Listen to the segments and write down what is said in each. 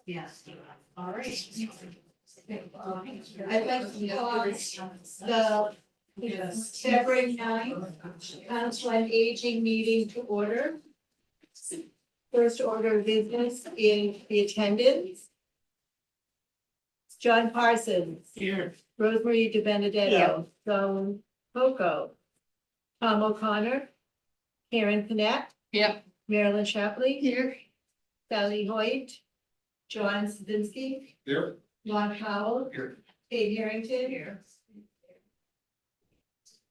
Yes. All right. I'd like to call the February 9th Council on Aging meeting to order. First order of business is the attendance. John Parsons. Here. Rosemary De Benedetto. Here. Joan Poco. Tom O'Connor. Karen Knapp. Yeah. Marilyn Shapley. Here. Sally Hoyt. John Sadinsky. Here. Ron Powell. Here. Kate Harrington. Here.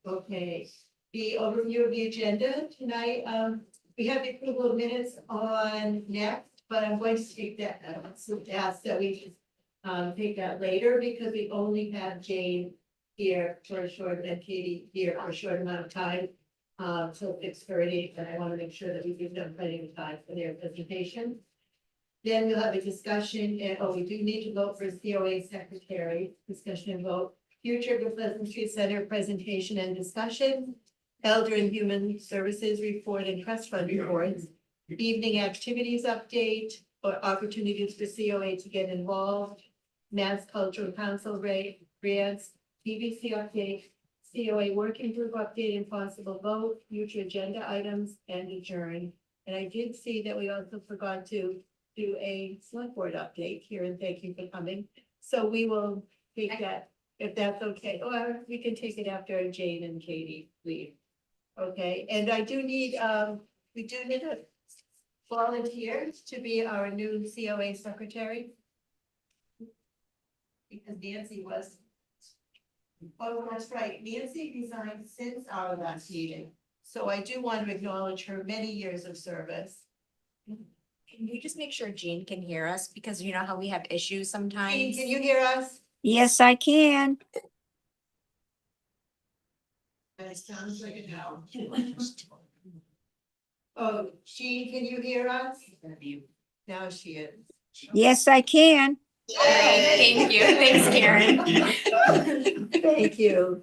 Okay, the overview of the agenda tonight, we have the approval of minutes on next, but I'm going to take that, ask that we take that later because we only have Jane here for a short and Katie here for a short amount of time. Till 6:30, and I want to make sure that we give them plenty of time for their presentation. Then we'll have a discussion, and we do need to vote for COA secretary, discussion and vote. Future of the Pleasant Street Center presentation and discussion. Elder and Human Services report and trust fund reports. Evening activities update or opportunities for COA to get involved. Mass Cultural Council rate grants, PVC update, COA working group update and possible vote, future agenda items and adjourn. And I did see that we also forgot to do a select board update here, and thank you for coming. So we will take that, if that's okay, or we can take it after Jane and Katie leave. Okay, and I do need, we do need a volunteer to be our new COA secretary. Because Nancy was. Oh, that's right, Nancy resigned since our last meeting, so I do want to acknowledge her many years of service. Can you just make sure Jean can hear us? Because you know how we have issues Jean, sometimes. can you hear us? Yes, I can. It sounds like it now. Oh, Jean, can you hear us? Now she is. Yes, I can. Thank you. Thanks, Karen. Thank you.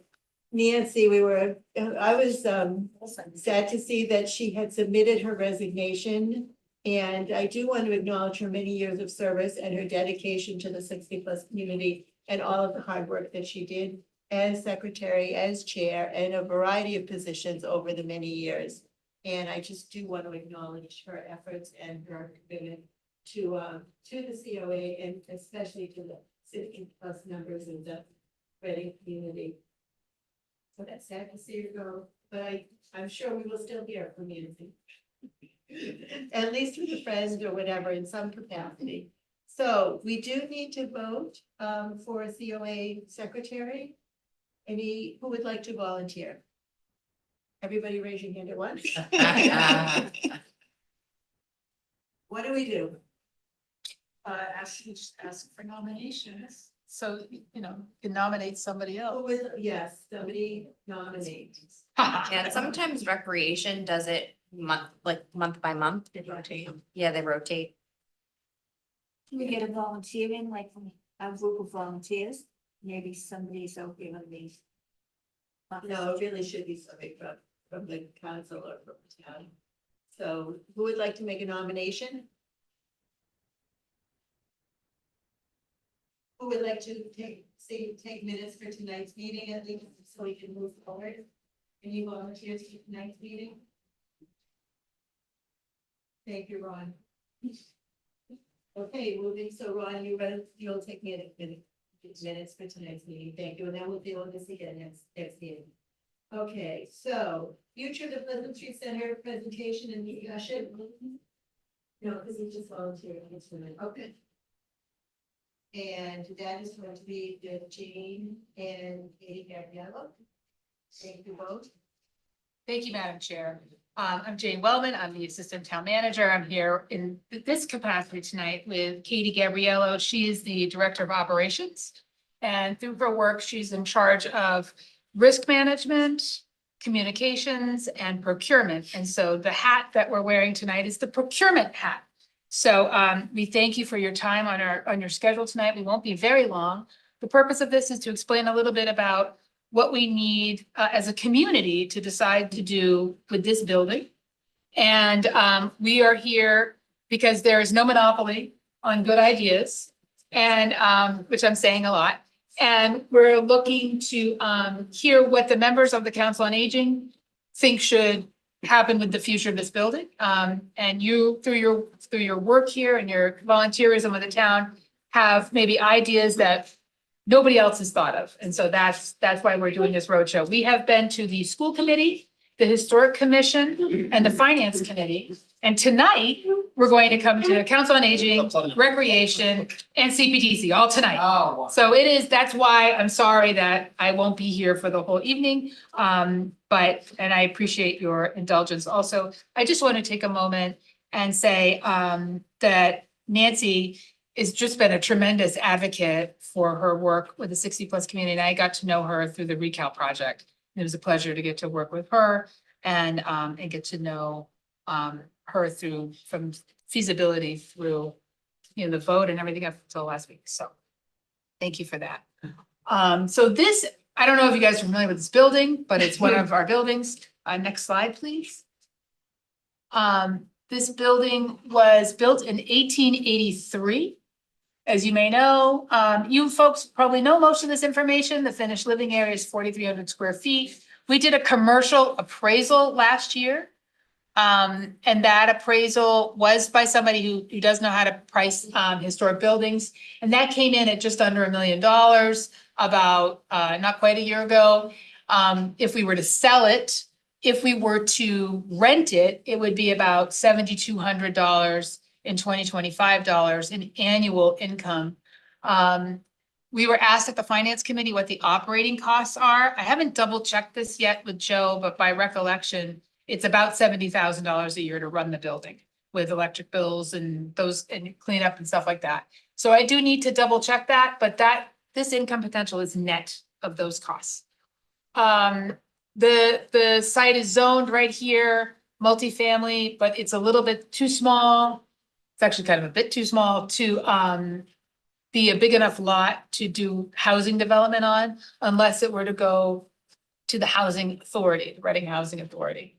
Nancy, I was sad to see that she had submitted her resignation. And I do want to acknowledge her many years of service and her dedication to the 60+ community and all of the hard work that she did as secretary, as chair, and a variety of positions over the many years. And I just do want to acknowledge her efforts and her commitment to the COA and especially to the 60+ members in the Reading community. So that's sad to see her go, but I'm sure we will still hear from Nancy. At least with a friend or whatever in some capacity. So we do need to vote for a COA secretary. Who would like to volunteer? Everybody raise your hand at once. What do we do? Just ask for nominations. So, you know, you can nominate somebody else. Yes, somebody nominate. And sometimes recreation does it month by month. They rotate. Yeah, they rotate. Can we get a volunteer in, like from a group of volunteers? Maybe somebody's okay with these. No, it really should be somebody from the council or from the town. So who would like to make a nomination? Who would like to take minutes for tonight's meeting at least so we can move forward? Any volunteers for tonight's meeting? Thank you, Ron. Okay, moving, so Ron, you'll take minutes for tonight's meeting. Thank you, and then we'll deal with this again next meeting. Okay, so future of the Pleasant Street Center presentation and discussion. No, because he just volunteered. Okay. And that is going to be with Jane and Katie Gabriello. Thank you both. Thank you, Madam Chair. I'm Jane Wellman. I'm the Assistant Town Manager. I'm here in this capacity tonight with Katie Gabriello. She is the Director of Operations. And through her work, she's in charge of risk management, communications, and procurement. And so the hat that we're wearing tonight is the procurement hat. So we thank you for your time on your schedule tonight. We won't be very long. The purpose of this is to explain a little bit about what we need as a community to decide to do with this building. And we are here because there is no monopoly on good ideas and, which I'm saying a lot. And we're looking to, hear what the members of the Council on Aging think should happen with the future of this building. And you, through your work here and your volunteerism with the town, have maybe ideas that nobody else has thought of. And so that's why we're doing this roadshow. We have been to the school committee, the historic commission, and the finance committee. And tonight, we're going to come to Council on Aging, Recreation, and CPTC, all tonight. Oh, So it is, that's why I'm sorry that I won't be here for the whole evening. But, and I appreciate your indulgence also. I just want to take a moment and say, that Nancy has just been a tremendous advocate for her work with the 60+ community. And I got to know her through the Recal project. It was a pleasure to get to work with her and get to know, her through, from feasibility through, the vote and everything up until last week. So thank you for that. So this, I don't know if you guys are familiar with this building, but it's one of our buildings. Next slide, please. This building was built in 1883. As you may know, you folks probably know most of this information. The finished living area is 4,300 square feet. We did a commercial appraisal last year. And that appraisal was by somebody who does know how to price historic buildings. And that came in at just under $1 million about not quite a year ago. If we were to sell it, if we were to rent it, it would be about $7,200 in 2025 in annual income. We were asked at the finance committee what the operating costs are. I haven't double checked this yet with Joe, but by recollection, it's about $70,000 a year to run the building with electric bills and those and cleanup and stuff like that. So I do need to double check that, but this income potential is net of those costs. The site is zoned right here, multifamily, but it's a little bit too small. It's actually kind of a bit too small to be a big enough lot to do housing development on, unless it were to go to the housing authority, the Reading Housing Authority.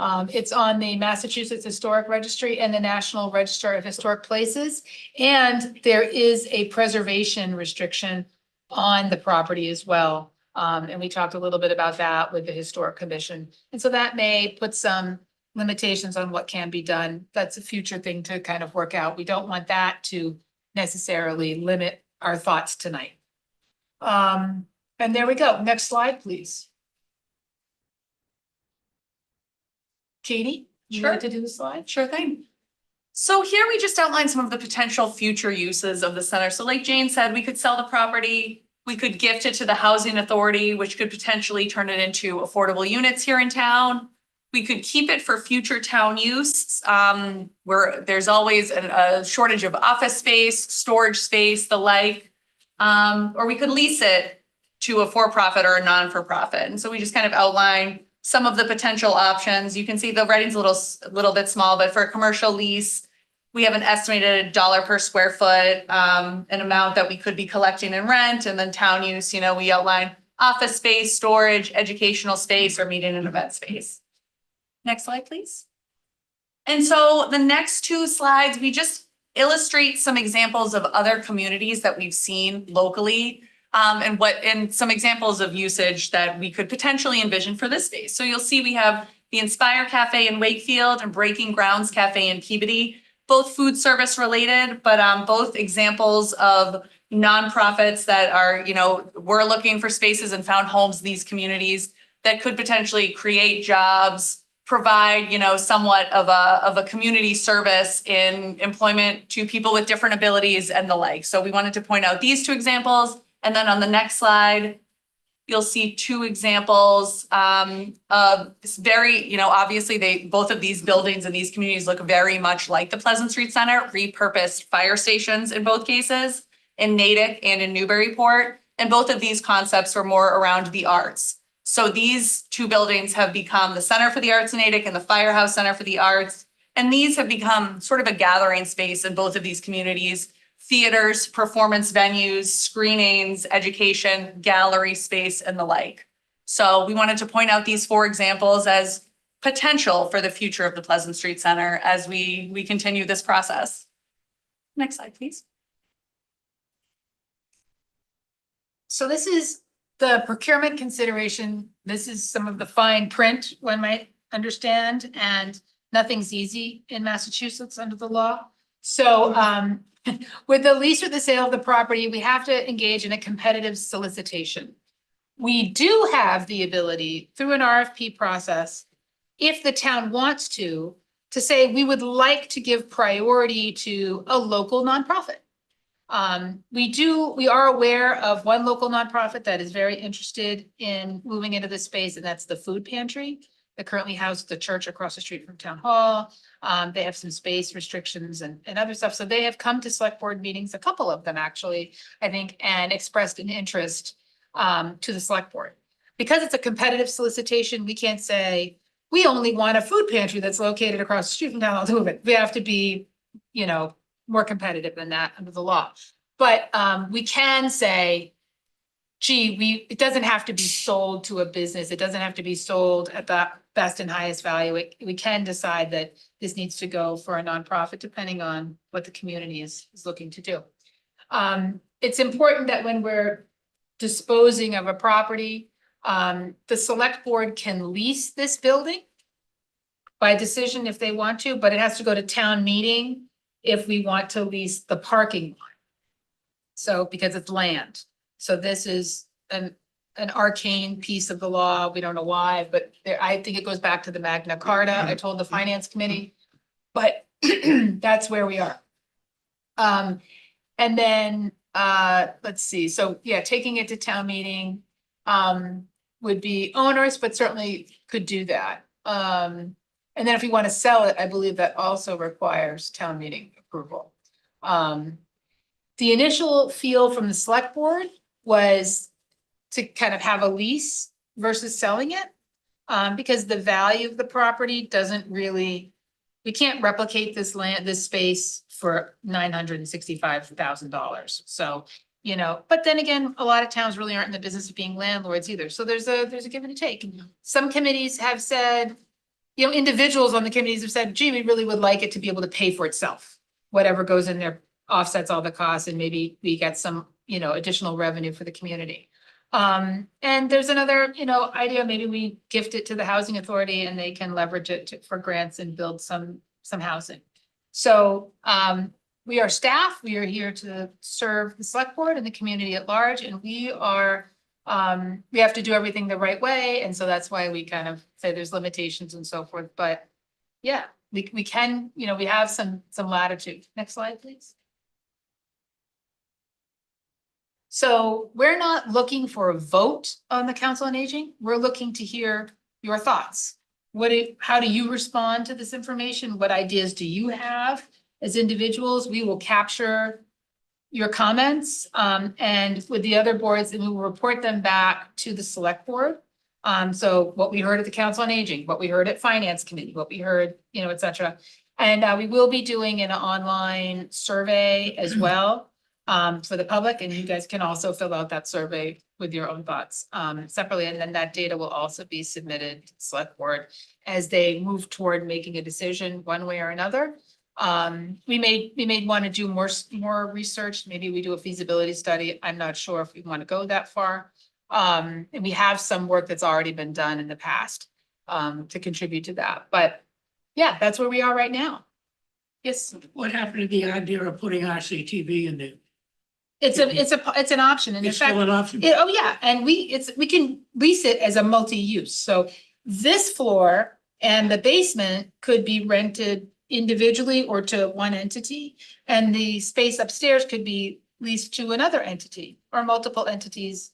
It's on the Massachusetts Historic Registry and the National Register of Historic Places. And there is a preservation restriction on the property as well. And we talked a little bit about that with the Historic Commission. And so that may put some limitations on what can be done. That's a future thing to kind of work out. We don't want that to necessarily limit our thoughts tonight. And there we go. Next slide, please. Katie, you Sure. like to do the slide? Sure thing. So here we just outlined some of the potential future uses of the center. So like Jane said, we could sell the property, we could gift it to the housing authority, which could potentially turn it into affordable units here in town. We could keep it for future town use, where there's always a shortage of office space, storage space, the like. Or we could lease it to a for-profit or a non-for-profit. And so we just kind of outline some of the potential options. You can see the writing's a little bit small, but for a commercial lease, we have an estimated $1 per square foot, an amount that we could be collecting in rent, and then town use, we outline office space, storage, educational space, or meeting and event space. Next slide, please. And so the next two slides, we just illustrate some examples of other communities that we've seen locally. And some examples of usage that we could potentially envision for this space. So you'll see we have the Inspire Cafe in Wakefield and Breaking Grounds Cafe in Peabody, both food service related, but both examples of nonprofits that are, we're looking for spaces and found homes in these communities that could potentially create jobs, provide, somewhat of a community service in employment to people with different abilities and the like. So we wanted to point out these two examples. And then on the next slide, you'll see two examples of this very, obviously both of these buildings and these communities look very much like the Pleasant Street Center, repurposed fire stations in both cases, in Natick and in Newburyport. And both of these concepts were more around the arts. So these two buildings have become the Center for the Arts in Natick and the Firehouse Center for the Arts. And these have become sort of a gathering space in both of these communities. Theaters, performance venues, screenings, education, gallery space, and the like. So we wanted to point out these four examples as potential for the future of the Pleasant Street Center as we continue this process. Next slide, please. So this is the procurement consideration. This is some of the fine print one might understand, and nothing's easy in Massachusetts under the law. So with the lease or the sale of the property, we have to engage in a competitive solicitation. We do have the ability through an RFP process, if the town wants to say we would like to give priority to a local nonprofit. We are aware of one local nonprofit that is very interested in moving into this space, and that's the food pantry that currently houses the church across the street from town hall. They have some space restrictions and other stuff. So they have come to select board meetings, a couple of them actually, I think, and expressed an interest to the select board. Because it's a competitive solicitation, we can't say, we only want a food pantry that's located across the street from town hall to move it. We have to be, more competitive than that under the law. But we can say, gee, it doesn't have to be sold to a business. It doesn't have to be sold at the best and highest value. We can decide that this needs to go for a nonprofit, depending on what the community is looking to do. It's important that when we're disposing of a property, the select board can lease this building by decision if they want to, but it has to go to town meeting if we want to lease the parking lot. So, because it's land. So this is an arcane piece of the law. We don't know why, but I think it goes back to the Magna Carta. I told the finance committee, but that's where we are. And then, let's see. So yeah, taking it to town meeting would be onerous, but certainly could do that. And then if we want to sell it, I believe that also requires town meeting approval. The initial feel from the select board was to kind of have a lease versus selling it. Because the value of the property doesn't really, we can't replicate this space for $965,000. So, but then again, a lot of towns really aren't in the business of being landlords either. So there's a give and a take. Some committees have said, individuals on the committees have said, gee, we really would like it to be able to pay for itself. Whatever goes in there offsets all the costs, and maybe we get some, additional revenue for the community. And there's another, idea, maybe we gift it to the housing authority and they can leverage it for grants and build some housing. So we are staff, we are here to serve the select board and the community at large, and we are, we have to do everything the right way. And so that's why we kind of say there's limitations and so forth, but yeah, we can, we have some latitude. Next slide, please. So we're not looking for a vote on the Council on Aging. We're looking to hear your thoughts. How do you respond to this information? What ideas do you have as individuals? We will capture your comments and with the other boards, and we will report them back to the select board. So what we heard at the Council on Aging, what we heard at Finance Committee, what we heard, et cetera. And we will be doing an online survey as well. For the public, and you guys can also fill out that survey with your own thoughts separately, and then that data will also be submitted to the select board as they move toward making a decision one way or another. We may want to do more research. Maybe we do a feasibility study. I'm not sure if we want to go that far. And we have some work that's already been done in the past to contribute to that. But yeah, that's where we are right now. Yes. What happened to the idea of putting RCTV in there? It's an option, and in It's fact, still an option? oh yeah, and we can lease it as a multi-use. So this floor and the basement could be rented individually or to one entity, and the space upstairs could be leased to another entity or multiple entities,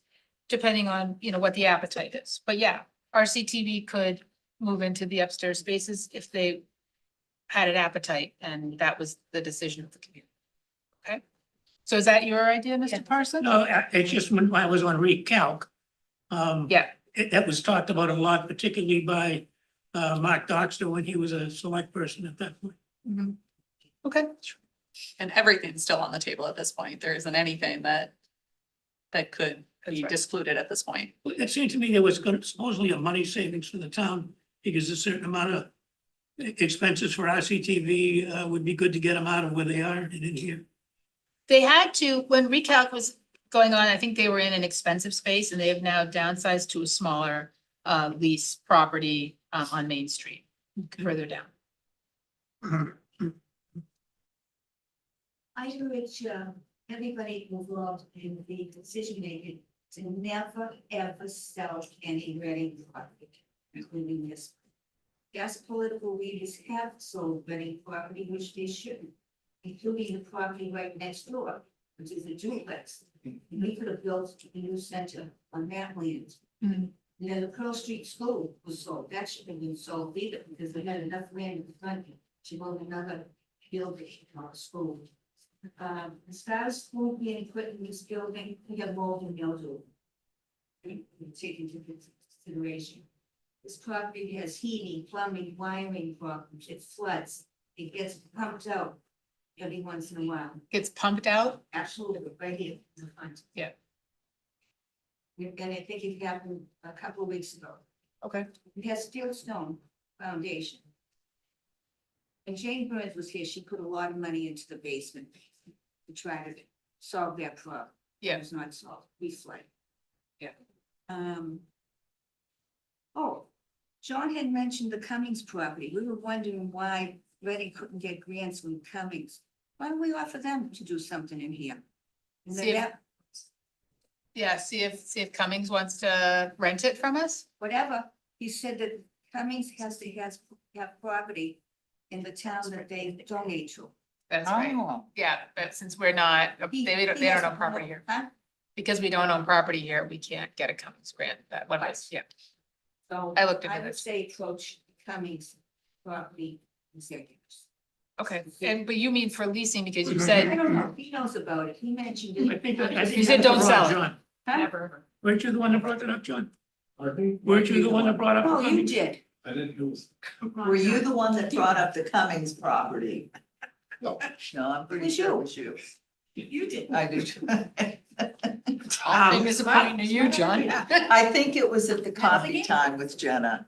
depending on what the appetite is. But yeah, RCTV could move into the upstairs spaces if they had an appetite, and that was the decision of the community. Okay. So is that your idea, Mr. Parson? No, it's just when I was on recalc. Yeah. That was talked about a lot, particularly by Mark Doxter when he was a select person at that point. Mm-hmm. Okay. And everything's still on the table at this point. There isn't anything that could That's be right. discluded at this point. It seemed to me there was supposedly a money savings for the town because a certain amount of expenses for RCTV would be good to get them out of where they are and in here. They had to, when recalc was going on, I think they were in an expensive space and they have now downsized to a smaller lease property on Main Street, further down. I urge everybody involved in the decision making to never, ever sell any Reading property, including this. Yes, political leaders have sold Reading property, which they shouldn't, including the property right next door, which is a duplex. And we could have built a new center on that land. Mhm. And then the Pearl Street School was sold, that should have been sold either, because they had enough land in the front to build another building or school. As far as school being put in this building, we have mold and mildew. We take into consideration. This property has heating, plumbing, wiring problems, it floods, it gets pumped out every once in a while, Gets pumped out. absolutely, right here in the front. Yeah. And I think it happened a couple of weeks ago. Okay. It has steel stone foundation. And Jane Burns was here, she put a lot of money into the basement to try to solve that problem. Yeah. It was not solved, we flood. Yeah. Oh, John had mentioned the Cummings property, we were wondering why Reading couldn't get grants from Cummings. Why don't we offer them to do something in here? And then See if- that, Yeah, see if Cummings wants to rent it from us. whatever, he said that Cummings has have property in the town that they donate to. That's right. Yeah, but since we're not, He- they he don't has own a- property here. Huh? Because we don't own property here, we can't get a Cummings grant. That one is, yeah. So I looked into I would this. say approach Cummings property executives. Okay, and but you mean for leasing because you I said don't know, he knows about it, he mentioned I it. think You said don't that's sell wrong, it. John. Huh? never. Weren't you the one that brought it up, John? I think. Weren't you the one that brought up? Oh, the you Cummings? did. I didn't do this. Were you the one that brought up the Cummings property? No. No, I'm It pretty was sure it you. was you. You did. I do. too. All fingers are pointing to you, John. I think it was at the coffee time with Jenna.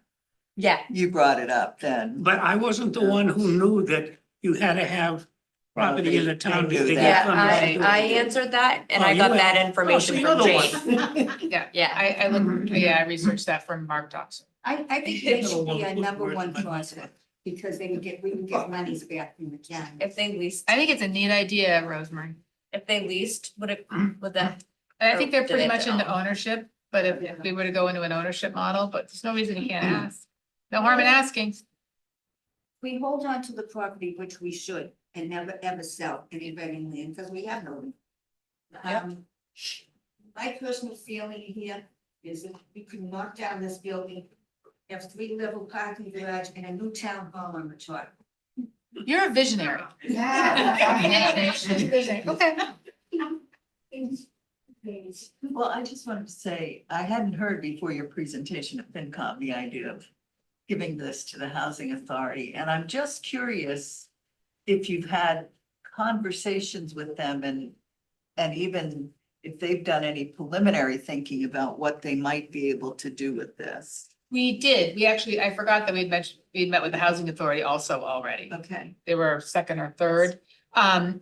Yeah. You brought it up then. But I wasn't the one who knew that you had to have property in the town. They to knew get that. Cummings to do it. I answered that and Oh, I you got went- that Oh, information so you're from the Jane. one. Yeah, I looked, yeah, I researched that from Mark Dawson. I think they should be a number one prospect, because we can get monies back from the town. If they leased, I think it's a neat idea, Rosemary. if they leased, would that? And I think they're Or do pretty they have much to into own? ownership, but if we were to go into an ownership model, but there's no reason you can't ask. No harm in asking. We hold on to the property, which we should, and never ever sell any Reading land, because we have no. My personal feeling here is that we could knock down this building, have 3-level parking garage and a new town hall on the top. You're a visionary. Okay. Well, I just wanted to say, I hadn't heard before your presentation at FinCom the idea of giving this to the housing authority, and I'm just curious if you've had conversations with them and even if they've done any preliminary thinking about what they might be able to do with this. We did. We actually, I forgot that we'd met with the housing authority also already. Okay. They were second or third. And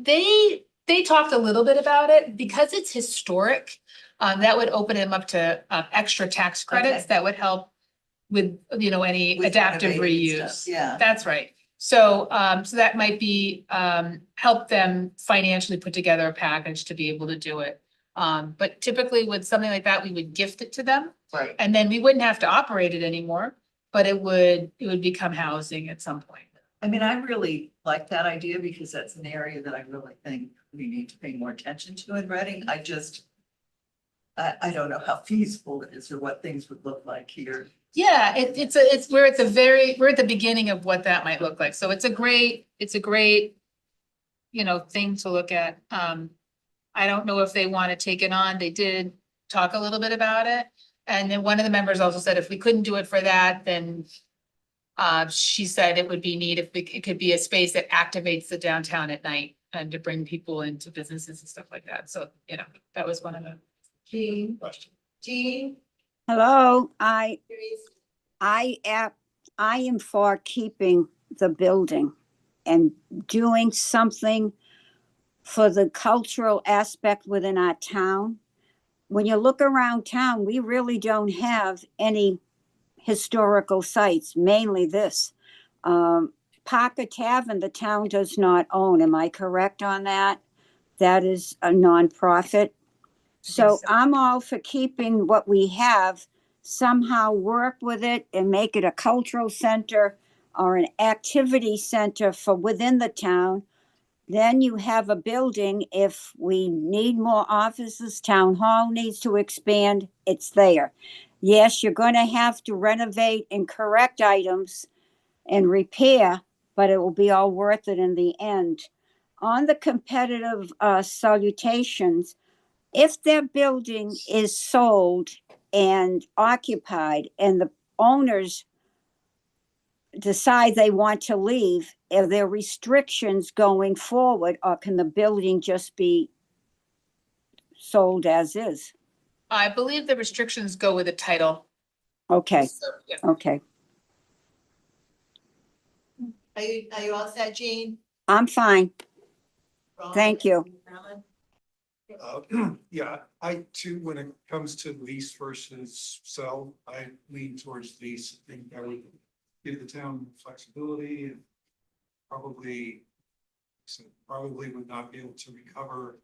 they talked a little bit about it because it's historic. That would open them up to extra tax credits Okay. that would help with, any With adaptive renovating reuse. stuff, yeah. That's right. So, so that might be, help them financially put together a package to be able to do it. But typically with something like that, we would gift it to them Right. and then we wouldn't have to operate it anymore, but it would become housing at some point. I mean, I really like that idea because that's an area that I really think we need to pay more attention to in Reading. I don't know how feasible it is or what things would look like here. Yeah, we're at the beginning of what that might look like. So it's a great, thing to look at. I don't know if they want to take it on. They did talk a little bit about it. And then one of the members also said if we couldn't do it for that, then she said it would be neat if it could be a space that activates the downtown at night and to bring people into businesses and stuff like that. So, that was one of the Jean, Question. Jean, Hello, Teresa, I am for keeping the building and doing something for the cultural aspect within our town. When you look around town, we really don't have any historical sites, mainly this. Parker Tavern, the town does not own. Am I correct on that? That is a nonprofit. So so. I'm all for keeping what we have, somehow work with it and make it a cultural center or an activity center for within the town. Then you have a building. If we need more offices, town hall needs to expand, it's there. Yes, you're going to have to renovate and correct items and repair, but it will be all worth it in the end. On the competitive salutations, if their building is sold and occupied and the owners decide they want to leave, are there restrictions going forward, or can the building just be sold as is? I believe the restrictions go with the title. Okay, So, yeah. okay. Are you all set, Jean? I'm fine. Ron? Thank you. Alan? Yeah, I too, when it comes to lease versus sell, I lean towards lease. I think that would give the town flexibility and probably, probably would not be able to recover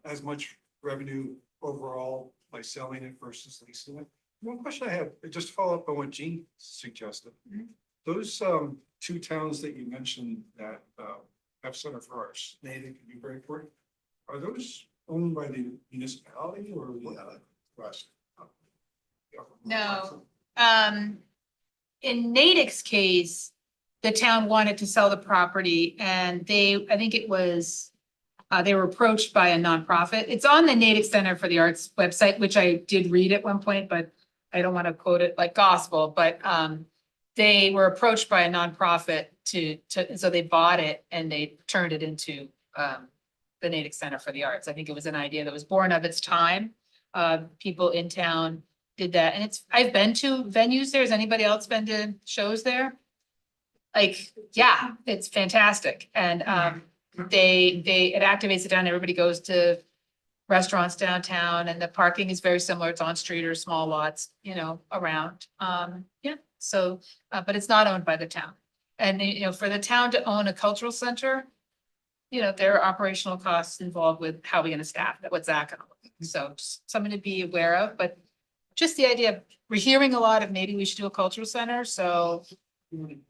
as much revenue overall by selling it versus leasing it. One question I have, just to follow up on what Jean suggested. Those two towns that you mentioned that have Center for Arts, Natick and Newburyport, are those owned by the municipality or what? No. In Natick's case, the town wanted to sell the property and I think it was, they were approached by a nonprofit. It's on the Natick Center for the Arts website, which I did read at one point, but I don't want to quote it like gospel, but they were approached by a nonprofit so they bought it and they turned it into the Natick Center for the Arts. I think it was an idea that was born of its time. People in town did that. And I've been to venues there. Has anybody else been to shows there? Like, yeah, it's fantastic. And it activates the town. Everybody goes to restaurants downtown and the parking is very similar. It's on street or small lots, around. Yeah, so, but it's not owned by the town. And, for the town to own a cultural center, there are operational costs involved with how we're gonna staff that, what's that gonna look like. So just something to be aware of, but just the idea, we're hearing a lot of maybe we should do a cultural center, so.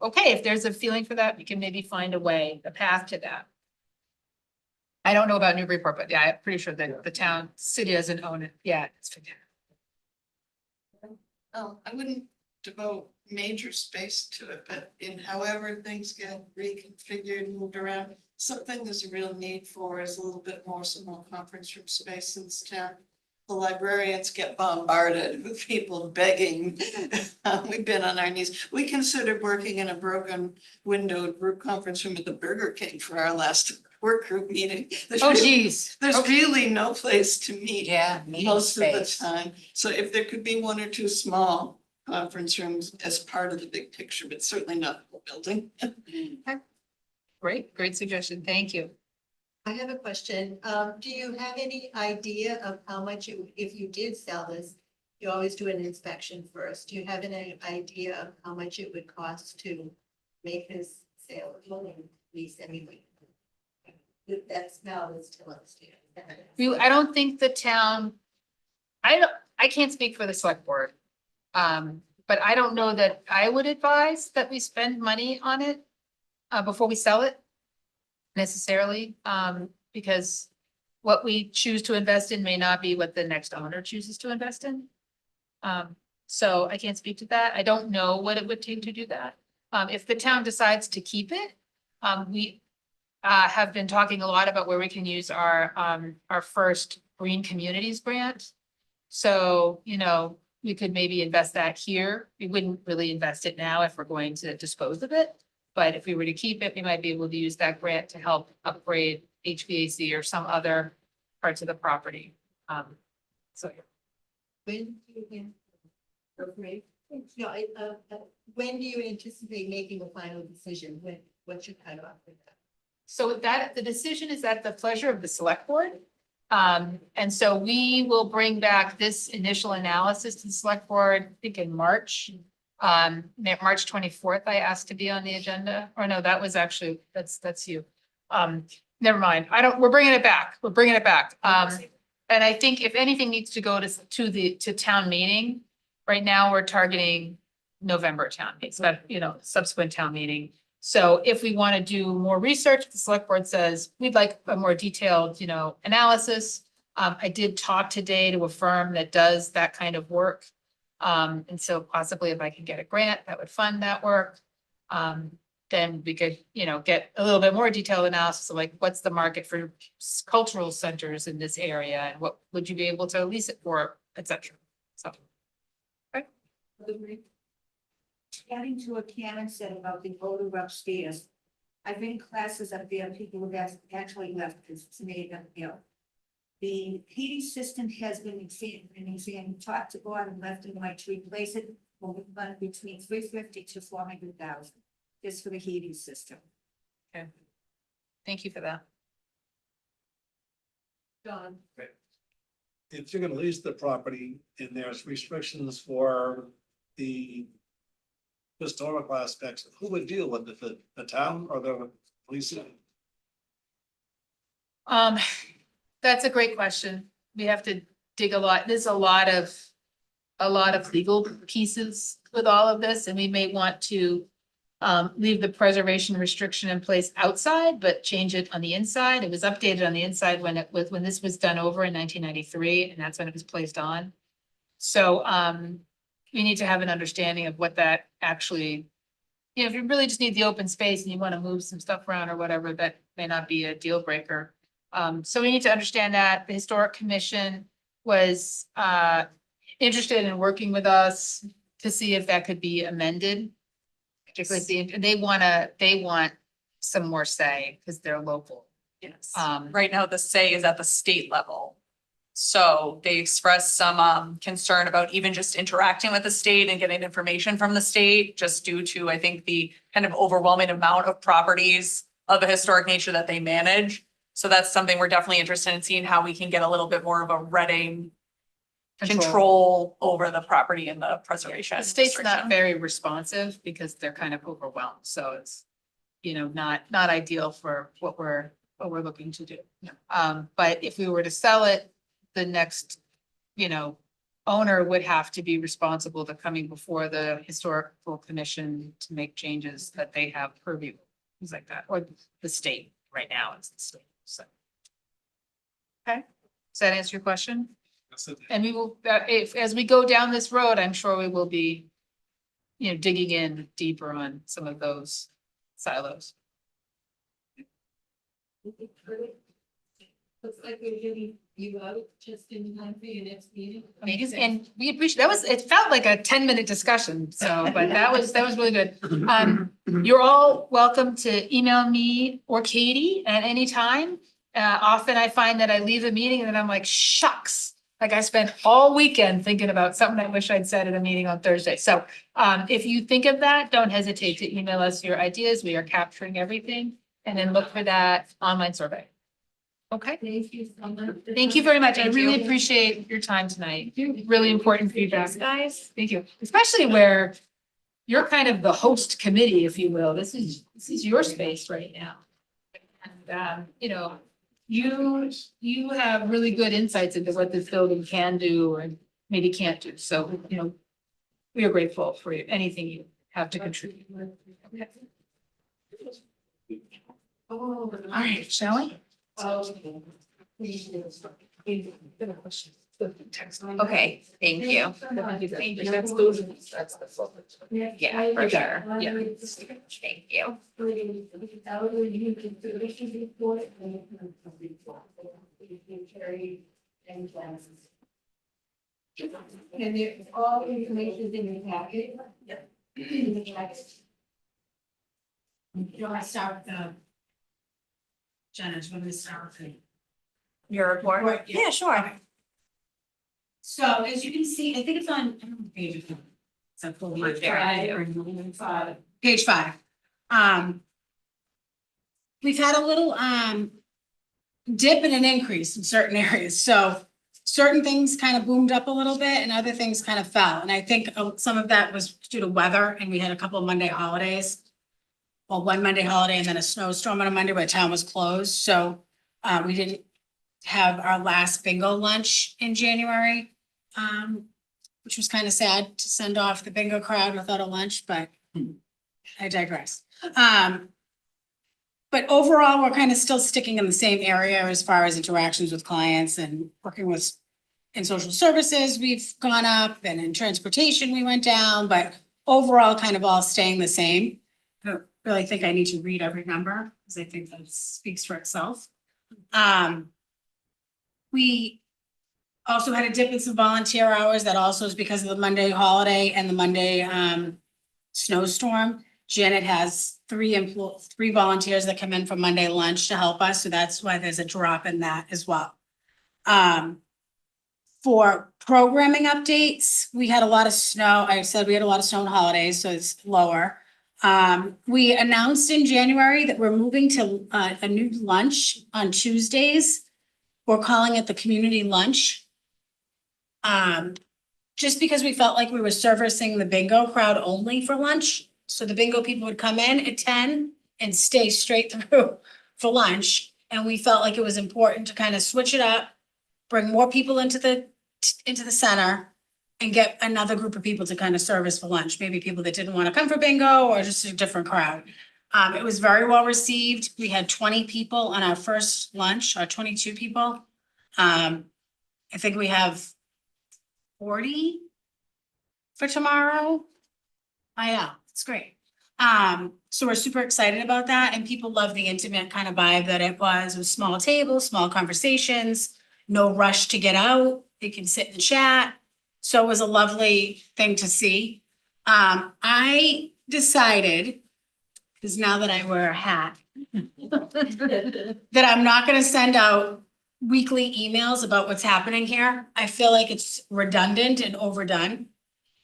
Okay, if there's a feeling for that, we can maybe find a path to that. I don't know about Newburyport, but yeah, I'm pretty sure that the city doesn't own it. Yeah, it's fantastic. I wouldn't devote major space to it, but in however things get reconfigured, moved around, something there's a real need for is a little bit more, some more conference room space in this town. The librarians get bombarded with people begging. We've been on our knees. We considered working in a broken windowed group conference room at the Burger King for our last work group meeting. Oh, geez. There's Okay. really no place to meet. Yeah, meeting Most of the space. time. So if there could be one or two small conference rooms as part of the big picture, but certainly not the whole building. Great suggestion. Thank you. I have a question. Do you have any idea of how much if you did sell this, you always do an inspection first. Do you have any idea of how much it would cost to make this sale and lease anyway? That smell is still upstairs. I don't think the town, I can't speak for the select board. But I don't know that I would advise that we spend money on it before we sell it necessarily, because what we choose to invest in may not be what the next owner chooses to invest in. So I can't speak to that. I don't know what it would take to do that. If the town decides to keep it, we have been talking a lot about where we can use our first Green Communities grant. So, we could maybe invest that here. We wouldn't really invest it now if we're going to dispose of it. But if we were to keep it, we might be able to use that grant to help upgrade HVAC or some other parts of the property. So, yeah. When do you when do you anticipate making a final decision? What's your cutoff for that? So that, the decision is at the pleasure of the select board. And so we will bring back this initial analysis to the select board, I think in March. March 24th, I asked to be on the agenda, or no, that was actually, that's you. Never mind, we're bringing it back, and I think if anything needs to go to town meeting, right now, we're targeting November town meeting, but, subsequent town meeting. So if we want to do more research, the select board says, we'd like a more detailed, analysis. I did talk today to a firm that does that kind of work. And so possibly if I can get a grant that would fund that work, then we could, get a little bit more detailed analysis of like, what's the market for cultural centers in this area? And what would you be able to lease it for, et cetera. So. Adding to what Karen said about the odor upstairs. I've been in classes up there, people have actually left because it's made up, The heating system has been examined top to bottom, left and right to replace it. Will run between 350 to 400,000, just for the heating system. Okay. Thank you for that. John, If you're gonna lease the property and there's restrictions for the historical aspects, who would deal with it, the town or the police? That's a great question. We have to dig a lot. There's a lot of legal pieces with all of this, and we may want to leave the preservation restriction in place outside, but change it on the inside. It was updated on the inside when this was done over in 1993, and that's when it was placed on. So we need to have an understanding of what that actually, if you really just need the open space and you want to move some stuff around or whatever, that may not be a deal breaker. So we need to understand that the Historic Commission was interested in working with us to see if that could be amended. Particularly, they want some more say because they're local. Yes. Um, Right now, the say is at the state level. So they expressed some concern about even just interacting with the state and getting information from the state, just due to, I think, the kind of overwhelming amount of properties of a historic nature that they manage. So that's something we're definitely interested in seeing how we can get a little bit more of a Reading control over the property and the preservation. The state's not restriction. very responsive because they're kind of overwhelmed, so it's, not ideal for what we're looking to do. But if we were to sell it, the next, owner would have to be responsible to coming before the historical commission to make changes that they have purview, things like that, or the state. Right now, it's the state, so. Okay, does that answer your question? And we will, as we go down this road, I'm sure we will be, digging in deeper on some of those silos. looks like we're getting you out just in time for your next meeting. And we appreciate, it felt like a 10-minute discussion, so, but that was really good. You're all welcome to email me or Katie at any time. Often I find that I leave a meeting and then I'm like, shucks. Like I spent all weekend thinking about something I wish I'd said at a meeting on Thursday. So if you think of that, don't hesitate to email us your ideas. We are capturing everything. And then look for that online survey. Okay. Thank you so much. Thank you very much. I Thank really you. appreciate your time tonight. Really important feedback, guys. Thank you. Especially where you're kind of the host committee, if you will. This is your space right now. And, you have really good insights into what this building can do and maybe can't do. So, we are grateful for anything you have to contribute. Okay. Oh, All right, shall we? Okay, thank you. That's the focus. Yeah, for sure. Yeah. Thank you. And if all information is in your packet. Yep. You want to start with Jenna, do you want me to start with you? Your report? Yeah, sure. So as you can see, I think it's on, I don't know what page it's on. It's on full page five. Page 5. we've had a little dip and an increase in certain areas, so certain things kind of boomed up a little bit and other things kind of fell, and I think some of that was due to weather, and we had a couple of Monday holidays. Well, one Monday holiday and then a snowstorm on a Monday where town was closed, so we didn't have our last bingo lunch in January. Which was kind of sad to send off the bingo crowd without a lunch, but I digress. But overall, we're kind of still sticking in the same area as far as interactions with clients and working with, in social services, we've gone up, and in transportation, we went down, but overall, kind of all staying the same. I don't really think I need to read every number, because I think that speaks for itself. We also had a dip in some volunteer hours. That also is because of the Monday holiday and the Monday snowstorm. Janet has three volunteers that come in for Monday lunch to help us, so that's why there's a drop in that as well. For programming updates, we had a lot of snow. I said we had a lot of snow on holidays, so it's lower. We announced in January that we're moving to a new lunch on Tuesdays. We're calling it the community lunch. Just because we felt like we were servicing the bingo crowd only for lunch. So the bingo people would come in at 10 and stay straight through for lunch. And we felt like it was important to kind of switch it up, bring more people into the center, and get another group of people to kind of service for lunch. Maybe people that didn't want to come for bingo or just a different crowd. It was very well received. We had 20 people on our first lunch, or 22 people. I think we have 40 for tomorrow. I know, it's great. So we're super excited about that, and people love the intimate kind of vibe that it was with small tables, small conversations, no rush to get out. They can sit and chat. So it was a lovely thing to see. I decided, because now that I wear a hat, that I'm not gonna send out weekly emails about what's happening here. I feel like it's redundant and overdone.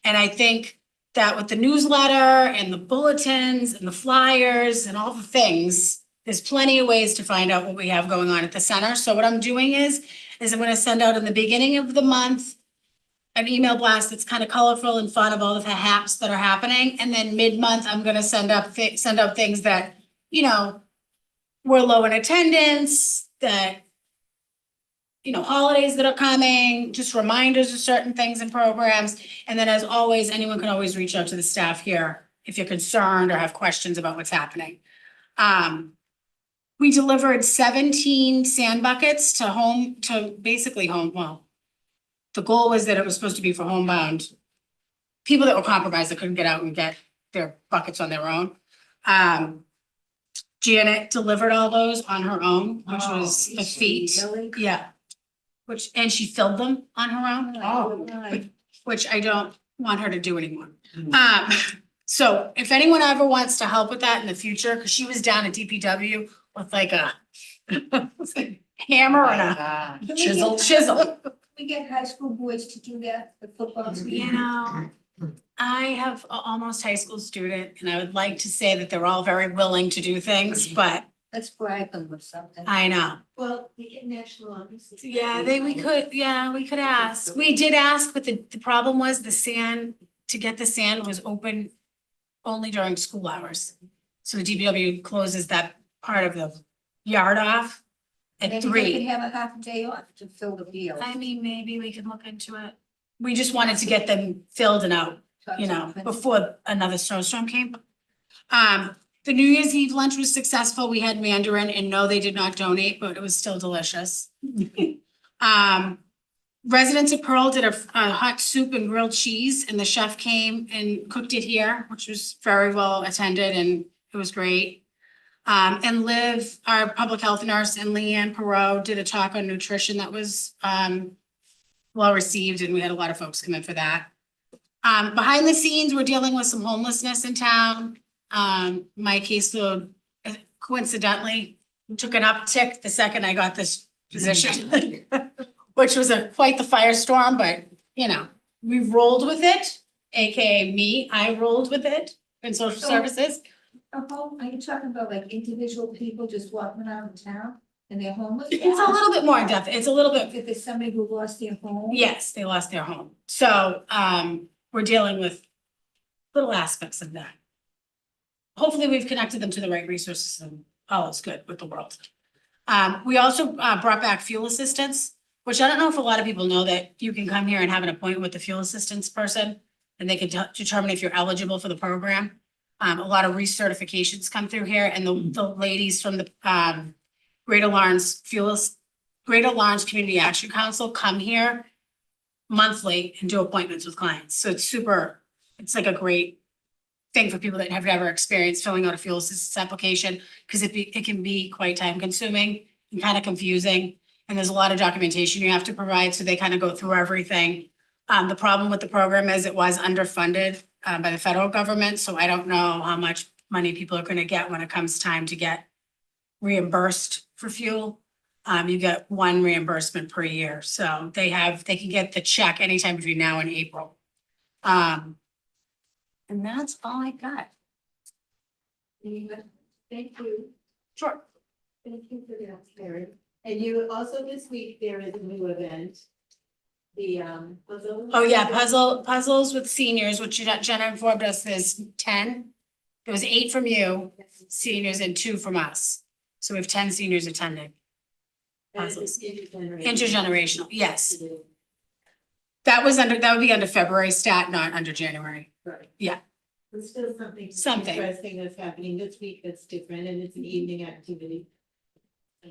And I think that with the newsletter and the bulletins and the flyers and all the things, there's plenty of ways to find out what we have going on at the center. So what I'm doing is I'm gonna send out in the beginning of the month an email blast that's kind of colorful and fun of all the haps that are happening. And then mid-month, I'm gonna send out things that, you know, we're low in attendance, that, you know, holidays that are coming, just reminders of certain things and programs. And then as always, anyone can always reach out to the staff here if you're concerned or have questions about what's happening. We delivered 17 sand buckets to basically home, well, the goal was that it was supposed to be for homebound people that were compromised that couldn't get out and get their buckets on their own. Janet delivered all those on her own, which was a feat. Really? Yeah. And she filled them on her own. Oh. Which I don't want her to do anymore. So if anyone ever wants to help with that in the future, because she was down at DPW with like a hammer and a chisel. We get high school boys to do that, the football team. You know, I have an almost high school student, and I would like to say that they're all very willing to do things, but Let's bribe them with something. I know. Well, the international office. Yeah, we could ask. We did ask, but the problem was to get the sand was open only during school hours. So the DPW closes that part of the yard off at Maybe they 3. could have a half a day off to fill the field. I mean, maybe we could look into it. We just wanted to get them filled and out, you know, before another snowstorm came. The New Year's Eve lunch was successful. We had Mandarin, and no, they did not donate, but it was still delicious. Residents of Pearl did a hot soup and grilled cheese, and the chef came and cooked it here, which was very well attended, and it was great. And Liv, our public health nurse, and Leanne Perot did a talk on nutrition that was well received, and we had a lot of folks come in for that. Behind the scenes, we're dealing with some homelessness in town. My caseload coincidentally took an uptick the second I got this position, which was quite the firestorm, but you know, we rolled with it, AKA me, I rolled with it in social services. a home? Are you talking about like individual people just walking around town and they're homeless? It's a little bit more in depth. It's a little bit, If there's somebody who lost their home? yes, they lost their home. So, we're dealing with little aspects of that. Hopefully, we've connected them to the right resources and all is good with the world. We also, brought back fuel assistance, which I don't know if a lot of people know that you can come here and have an appointment with the fuel assistance person. And they can determine if you're eligible for the program. A lot of recertifications come through here and the ladies from the, Greater Lawrence Greater Lawrence Community Action Council come here monthly and do appointments with clients. So it's like a great thing for people that have never experienced filling out a fuel assistance application, because it can be quite time consuming and kind of confusing. And there's a lot of documentation you have to provide, so they kind of go through everything. The problem with the program is it was underfunded by the federal government, so I don't know how much money people are gonna get when it comes time to get reimbursed for fuel. You get one reimbursement per year, so they can get the check anytime between now and April. And that's all I got. Thank you. Sure. Thank you for that, Mary. And you also this week, there is a new event. The puzzle. Oh, yeah, puzzles with seniors, which Jenna informed us there's 10. There was 8 from you, seniors, and 2 from us. So we have 10 seniors attending. Puzzles. Intergenerational, yes. That would be under February stat, not under January. Right. Yeah. There's still something. Something. Interesting that's happening this week that's different, and it's an evening activity.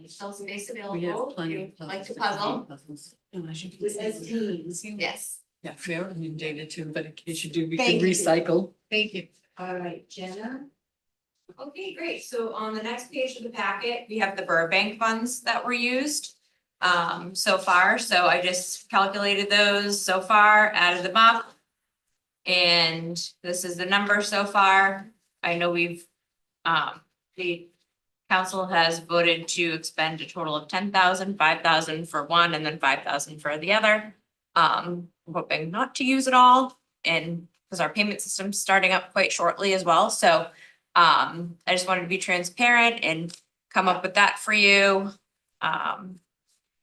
Still space We have available, plenty if of you like to puzzle, With as teams. yes. Yeah, fair and dated too, but in case you do, we Thank can you. recycle. Thank you. All right, Jenna. Okay, great. So on the next page of the packet, we have the Burbank funds that were used so far. So I just calculated those so far, added them up. And this is the number so far. I know we've the council has voted to expend a total of 10,000, 5,000 for one, and then 5,000 for the other. I'm hoping not to use it all, and because our payment system's starting up quite shortly as well. So I just wanted to be transparent and come up with that for you. I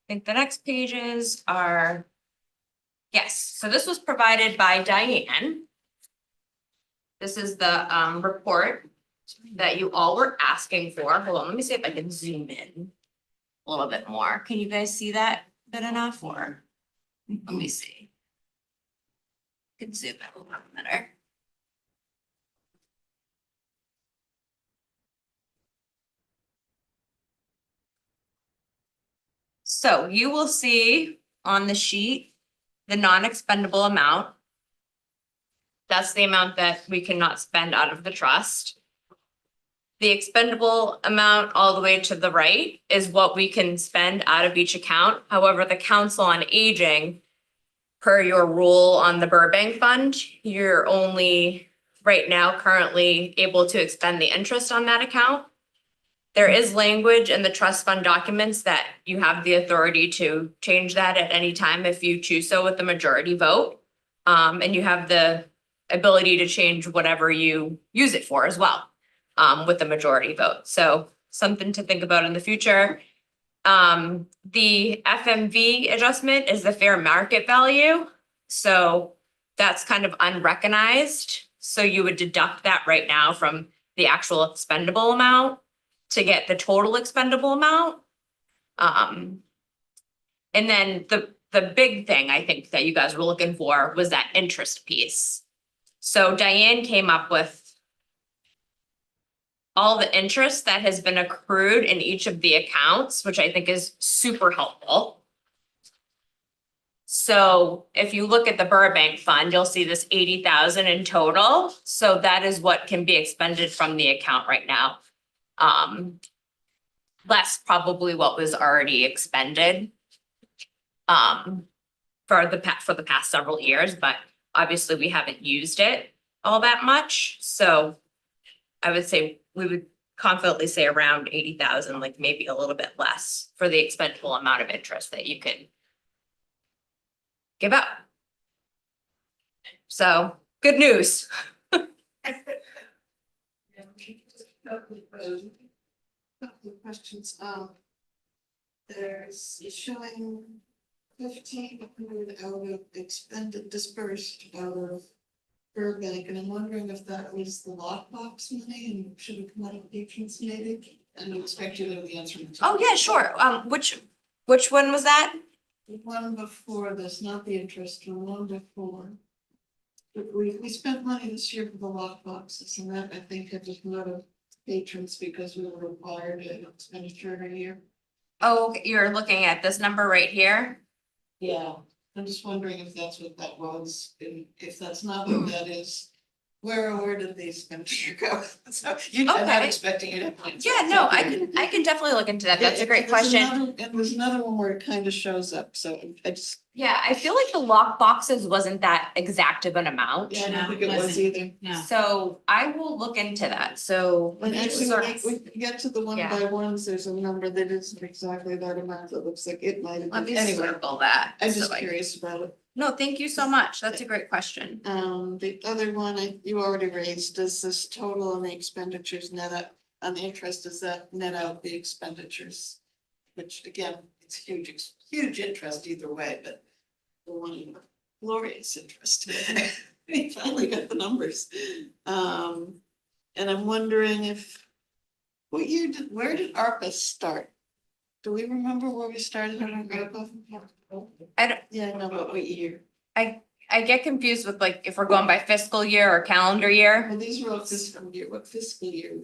think the next pages are, yes, so this was provided by Diane. This is the report that you all were asking for. Hold on, let me see if I can zoom in a little bit more. Can you guys see that good enough, or let me see. Can zoom in a little better. So you will see on the sheet the non-expendable amount. That's the amount that we cannot spend out of the trust. The expendable amount all the way to the right is what we can spend out of each account. However, the Council on Aging, per your rule on the Burbank Fund, you're only right now currently able to expend the interest on that account. There is language in the trust fund documents that you have the authority to change that at any time if you choose so with the majority vote. And you have the ability to change whatever you use it for as well, with the majority vote. So something to think about in the future. The FMV adjustment is the fair market value. So that's kind of unrecognized. So you would deduct that right now from the actual expendable amount to get the total expendable amount. And then the big thing I think that you guys were looking for was that interest piece. So Diane came up with all the interest that has been accrued in each of the accounts, which I think is super helpful. So if you look at the Burbank Fund, you'll see this 80,000 in total. So that is what can be expended from the account right now. Less probably what was already expended for the past several years, but obviously we haven't used it all that much. So I would say we would confidently say around 80,000, like maybe a little bit less for the expendable amount of interest that you can give up. So good news. Couple of questions, there's showing 1,500 out of expended dispersed out of Burbank, and I'm wondering if that was the lockbox money and should have come out of patrons maybe? And I expect you to know the answer. Oh, yeah, sure. Which one was that? The one before this, not the interest, the one before. But we spent money this year for the lockboxes, and that I think had just come out of patrons because we were required to expenditure every year. Oh, okay, you're looking at this number right here. Yeah. I'm just wondering if that's what that was, and if that's not what that is, where did the expenditure go? So I'm not Okay. expecting you to. Yeah, no, I can definitely look into that. That's a great question. And there's another one where it kind of shows up, so I just, Yeah, I feel like the lock boxes wasn't that exact of an amount. yeah, I don't No, think it was wasn't. either. No. So I will look into that. So. And actually, when we get to the one Yeah. by ones, there's a number that isn't exactly that amount, that looks like it might have Let been, me anyway, circle that. I'm so just I- curious about it. No, thank you so much. That's a great question. The other one you already raised, does this total on the expenditures net up, on the interest, does that net out the expenditures? Which again, it's huge interest either way, but the one glorious interest. We finally got the numbers. And I'm wondering where did ARPA start? Do we remember where we started on ARPA? I don't- Yeah, no, but what year? I get confused with like if we're going by fiscal year or calendar year. Well, these were all fiscal year, what fiscal year?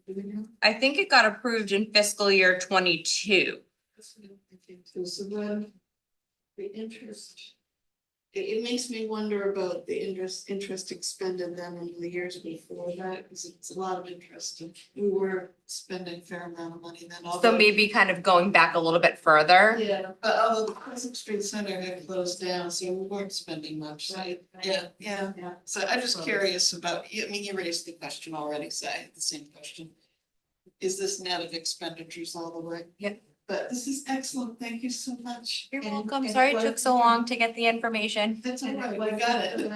Do we know? I think it got approved in fiscal year 22. So then, the interest. It makes me wonder about the interest expended then in the years before that, because it's a lot of interest, and we were spending a fair amount of money then. So although- maybe kind of going back a little bit further. Yeah, but although the Pleasant Street Center had closed down, so we weren't spending much, so, yeah. So I'm just curious about, I mean, you raised the question already, so I had the same question. Is this net of expenditures all the way? Yep. But this is excellent, thank you so much. You're And- welcome. and Sorry it what- took so long to get the information. That's all right, we got it.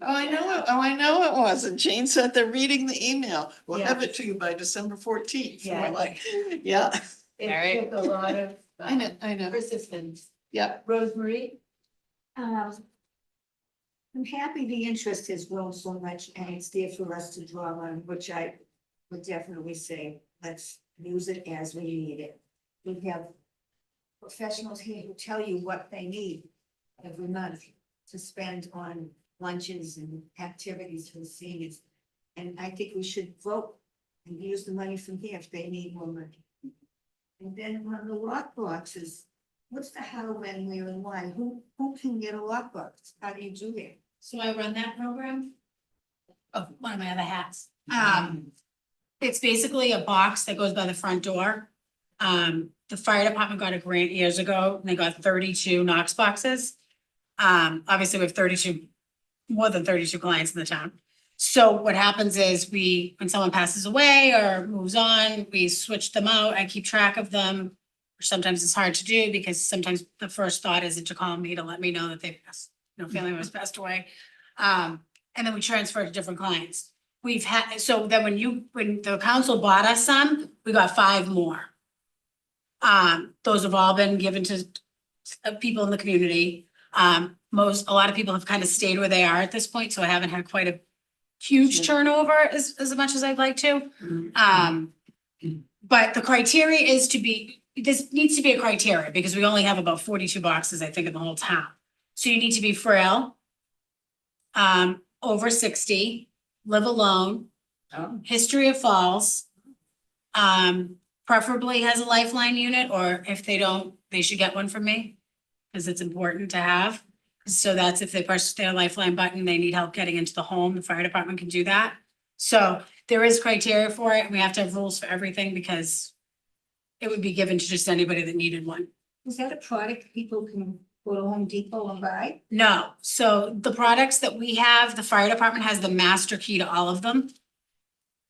I know it wasn't. Jane said they're reading the email. We'll have it to you by December 14th. Yeah. We're like, yeah, It took a lot of I know. persistence. Yeah. Rosemary? I'm happy the interest has grown so much and it's there for us to draw on, which I would definitely say, let's use it as we need it. We have professionals here who tell you what they need every month to spend on lunches and activities for the seniors. And I think we should vote and use the money from here if they need more money. And then on the lock boxes, what's the how, when, where, and why? Who can get a lockbox? How do you do that? So I run that program. Of one of my other hats. It's basically a box that goes by the front door. The fire department got a grant years ago and they got 32 Knox boxes. Obviously we have more than 32 clients in the town. So what happens is when someone passes away or moves on, we switch them out. I keep track of them. Sometimes it's hard to do because sometimes the first thought isn't to call me to let me know that they passed, family members passed away. And then we transfer to different clients. So then when the council bought us some, we got 5 more. Those have all been given to people in the community. A lot of people have kind of stayed where they are at this point, so I haven't had quite a huge turnover as much as I'd like to. But the criteria is this needs to be a criteria because we only have about 42 boxes, I think, in the whole town. So you need to be frail, over 60, live alone, history of falls, preferably has a lifeline unit, or if they don't, they should get one from me. Because it's important to have. So that's if they push their lifeline button, they need help getting into the home, the fire department can do that. So there is criteria for it, and we have to have rules for everything because it would be given to just anybody that needed one. Is that a product people can go to Home Depot and buy? No, so the products that we have, the fire department has the master key to all of them.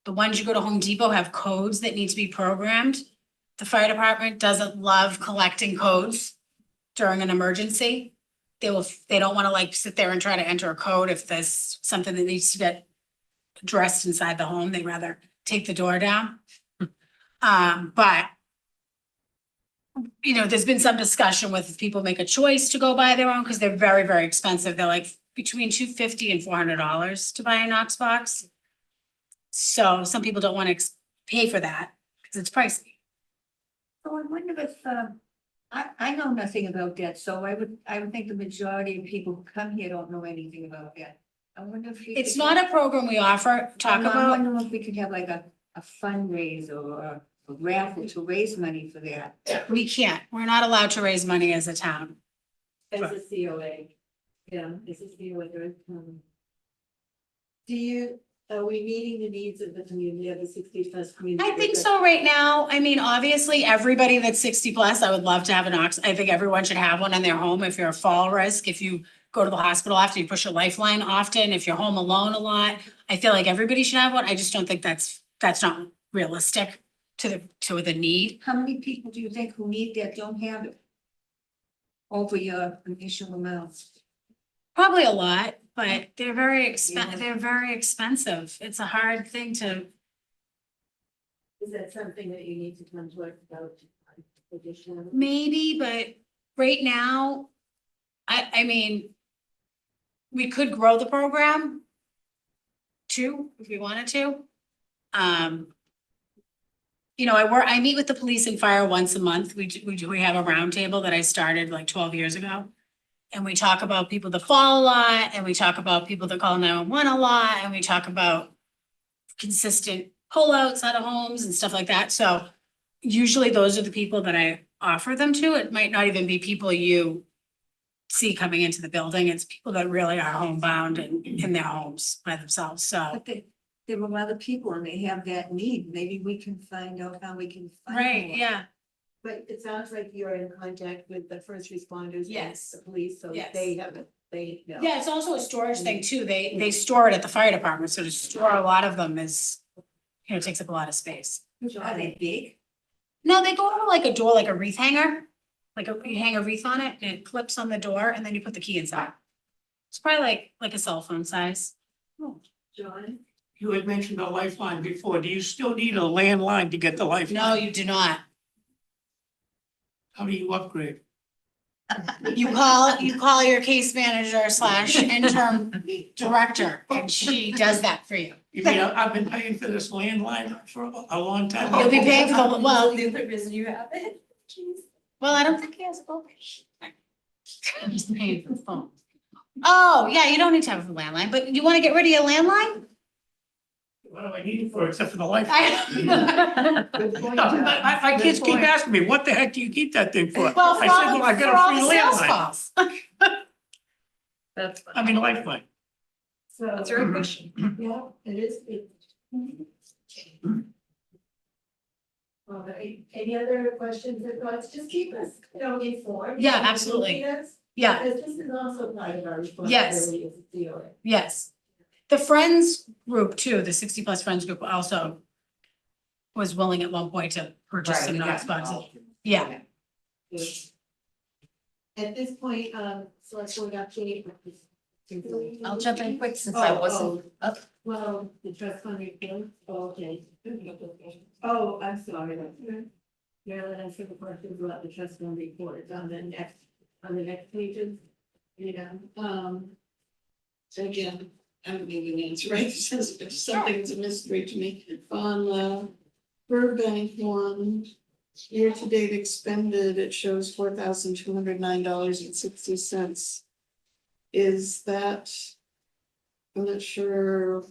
The ones you go to Home Depot have codes that need to be programmed. The fire department doesn't love collecting codes during an emergency. They don't want to like sit there and try to enter a code if there's something that needs to get addressed inside the home. They'd rather take the door down. But you know, there's been some discussion with if people make a choice to go buy their own, because they're very, very expensive. They're like between $250 and $400 to buy a Knox box. So some people don't want to pay for that because it's pricey. So I wonder if, I know nothing about that, so I would think the majority of people who come here don't know anything about that. I wonder if. we It's could not have- a program we offer, talk I'm about. wondering if we could have like a fundraiser or a raffle to raise money for that. We can't, we're not allowed to raise money as a town. As a COA. Yeah, as a COA. Do you, are we meeting the needs of the community, of the 60+ community? I think so right now. I mean, obviously, everybody that's 60+, I would love to have an ox. I think everyone should have one in their home if you're a fall risk, if you go to the hospital often, you push a lifeline often, if you're home alone a lot. I feel like everybody should have one. I just don't think that's not realistic to the need. How many people do you think who need that don't have it? Over your initial amount? Probably a lot, but they're very Yeah. they're very expensive. It's a hard thing to, Is that something that you need to come to us about additional? maybe, but right now, I mean, we could grow the program too, if we wanted to. You know, I meet with the police and fire once a month. We have a roundtable that I started like 12 years ago. And we talk about people that fall a lot, and we talk about people that call 911 a lot, and we talk about consistent pullouts out of homes and stuff like that. So usually those are the people that I offer them to. It might not even be people you see coming into the building. It's people that really are homebound and in their homes by themselves. So, But there were other people and they have that need. Maybe we can find out how we can. find right, more. yeah. But it sounds like you're in contact with the first responders. and Yes. The police, so Yes. they have it, they know. Yeah, it's also a storage thing too. They store it at the fire department. So to store a lot of them is, you know, takes up a lot of space. Are they big? No, they go over like a door, like a wreath hanger. You hang a wreath on it and it clips on the door and then you put the key inside. It's probably like a cell phone size. John? You had mentioned a lifeline before. Do you still need a landline to get the lifeline? No, you do not. How do you upgrade? You call your case manager / interim director and she does that for you. You mean, I've been paying for this landline for a long time? You'll be paying for the, well, The other reason you have it. I don't think he has a phone. I'm just paying for the phone. Oh, yeah, you don't need to have a landline, but you want to get rid of your landline? What do I need it for except for the lifeline? I- Good point, No, John. my kids keep asking me, what the heck do you keep that thing for? Well, I for said, all, well, I for got all a the free sales landline. calls. That's I mean, lifeline. So. That's a great question. Yeah, it is. All right, any other questions or thoughts? Just keep us, informed. Yeah, absolutely. Yeah, Because this is also part of our Yes. responsibility as a COA. yes. The Friends group too, the 60+ Friends group also was willing at one point to purchase some Knox boxes. Yeah, At this point, select board update. I'll jump in quick since I wasn't up. Well, the trust fund report, okay. Oh, I'm sorry. Marilyn, I should have questions about the trust fund report on the next pages. Yeah, So again, I don't need an answer, right? Since something's a mystery to me. On the Burbank one, year-to-date expended, it shows $4,209.60. Is that? I'm not sure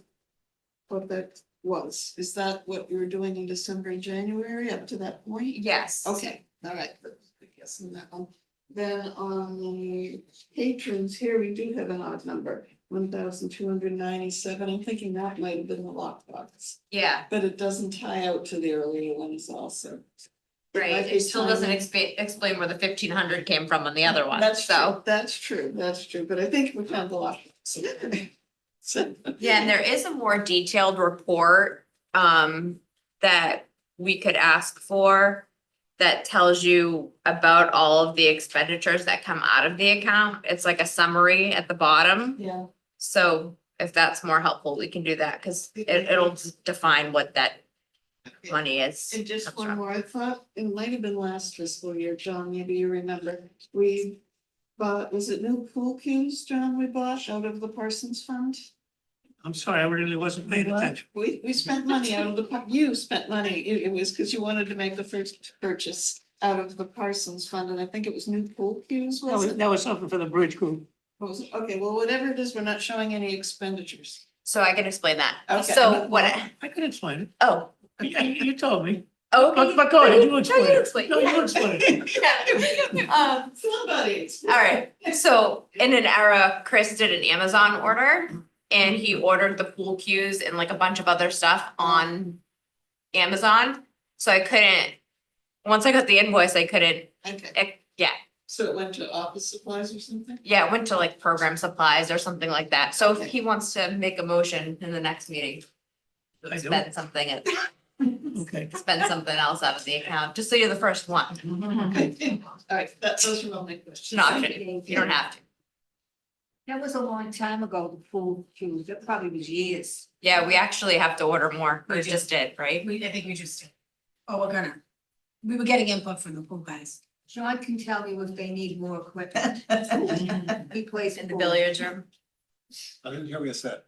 what that was. Is that what you were doing in December and January up to that point? Yes. Okay, all right, but I guess in that one. Then on the patrons here, we do have an odd number, 1,297. I'm thinking that might have been the lockbox, Yeah, but it doesn't tie out to the earlier ones also. right. Might be It still doesn't timing. explain where the 1,500 came from on the other one, That's so. true, that's true, but I think we found the lockbox. So, Yeah, and there is a more detailed report that we could ask for that tells you about all of the expenditures that come out of the account. It's like a summary at the bottom. yeah, So if that's more helpful, we can do that because it'll define what that money is. And just comes one from. more, I thought it might have been last fiscal year, John, maybe you remember, we bought, was it new pool cues, John, we bought out of the Parsons Fund? I'm sorry, I really wasn't paying attention. We spent money out of the, you spent money, it was because you wanted to make the first purchase out of the Parsons Fund, and I think it was new pool cues, was it? That was something for the bridge crew. What was it? Okay, well, whatever it is, we're not showing any expenditures. So I can explain that. Okay. So what, I can explain it. oh, You told me. okay. But go ahead, you No, explain you it. explain. No, you explain it. Somebody. All right, so in an era, Chris did an Amazon order and he ordered the pool cues and like a bunch of other stuff on Amazon. So I couldn't, once I got the invoice, I couldn't, Okay, yeah, so it went to office supplies or something? yeah, it went to like program supplies or something like that. So if he wants to make a motion in the next meeting, I do. spend something and Okay. spend something else out of the account, just so you're the first one. Okay, all right, those are all my questions. It's an option, you don't have to. That was a long time ago, the pool cues, that probably was years. Yeah, we actually have to order more, we just did, right? I think we just did. Oh, we're gonna. We were getting input from the pool guys. John can tell me if they need more equipment. Replace In the pool. billiards room. I didn't hear what you said.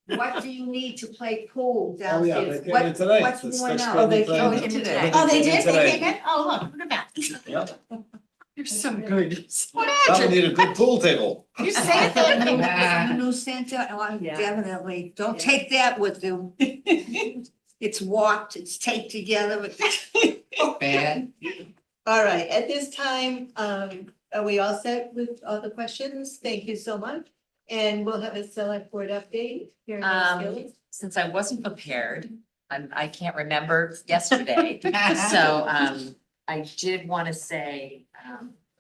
What do you need to play pool Oh, yeah, downstairs? they came What- in today. What's That's- worn that's out? great. Oh, they They came came in today. today. Oh, they did? They Today. came in? Oh, look, look at that. Yep. You're so good. What Probably happened? need a good pool table. You say that. New Santa, oh, Yeah. definitely, don't take that with you. It's warped, it's taped together. Bad. All right, at this time, are we all set with all the questions? Thank you so much. And we'll have a select board update here in the skills. Since I wasn't prepared, I can't remember yesterday. So, I did want to say,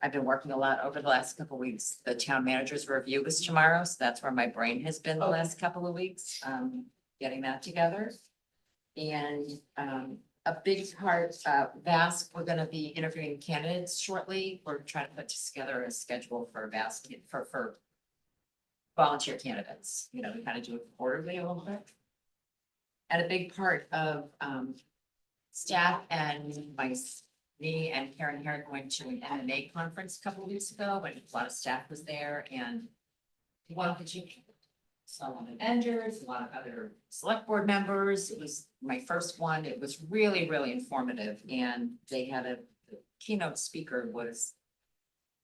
I've been working a lot over the last couple of weeks. The town manager's review is tomorrow, so that's where my brain has been the Okay. last couple of weeks, getting that together. And, a big part, VASC, we're gonna be interviewing candidates shortly. We're trying to put together a schedule for VASC, for volunteer candidates, you know, we kind of do it quarterly a little bit. And a big part of staff and me and Karen here going to an MMA conference a couple of weeks ago, but a lot of staff was there and one of the chief, some vendors, a lot of other select board members. It was my first one. It was really, really informative and they had the keynote speaker was,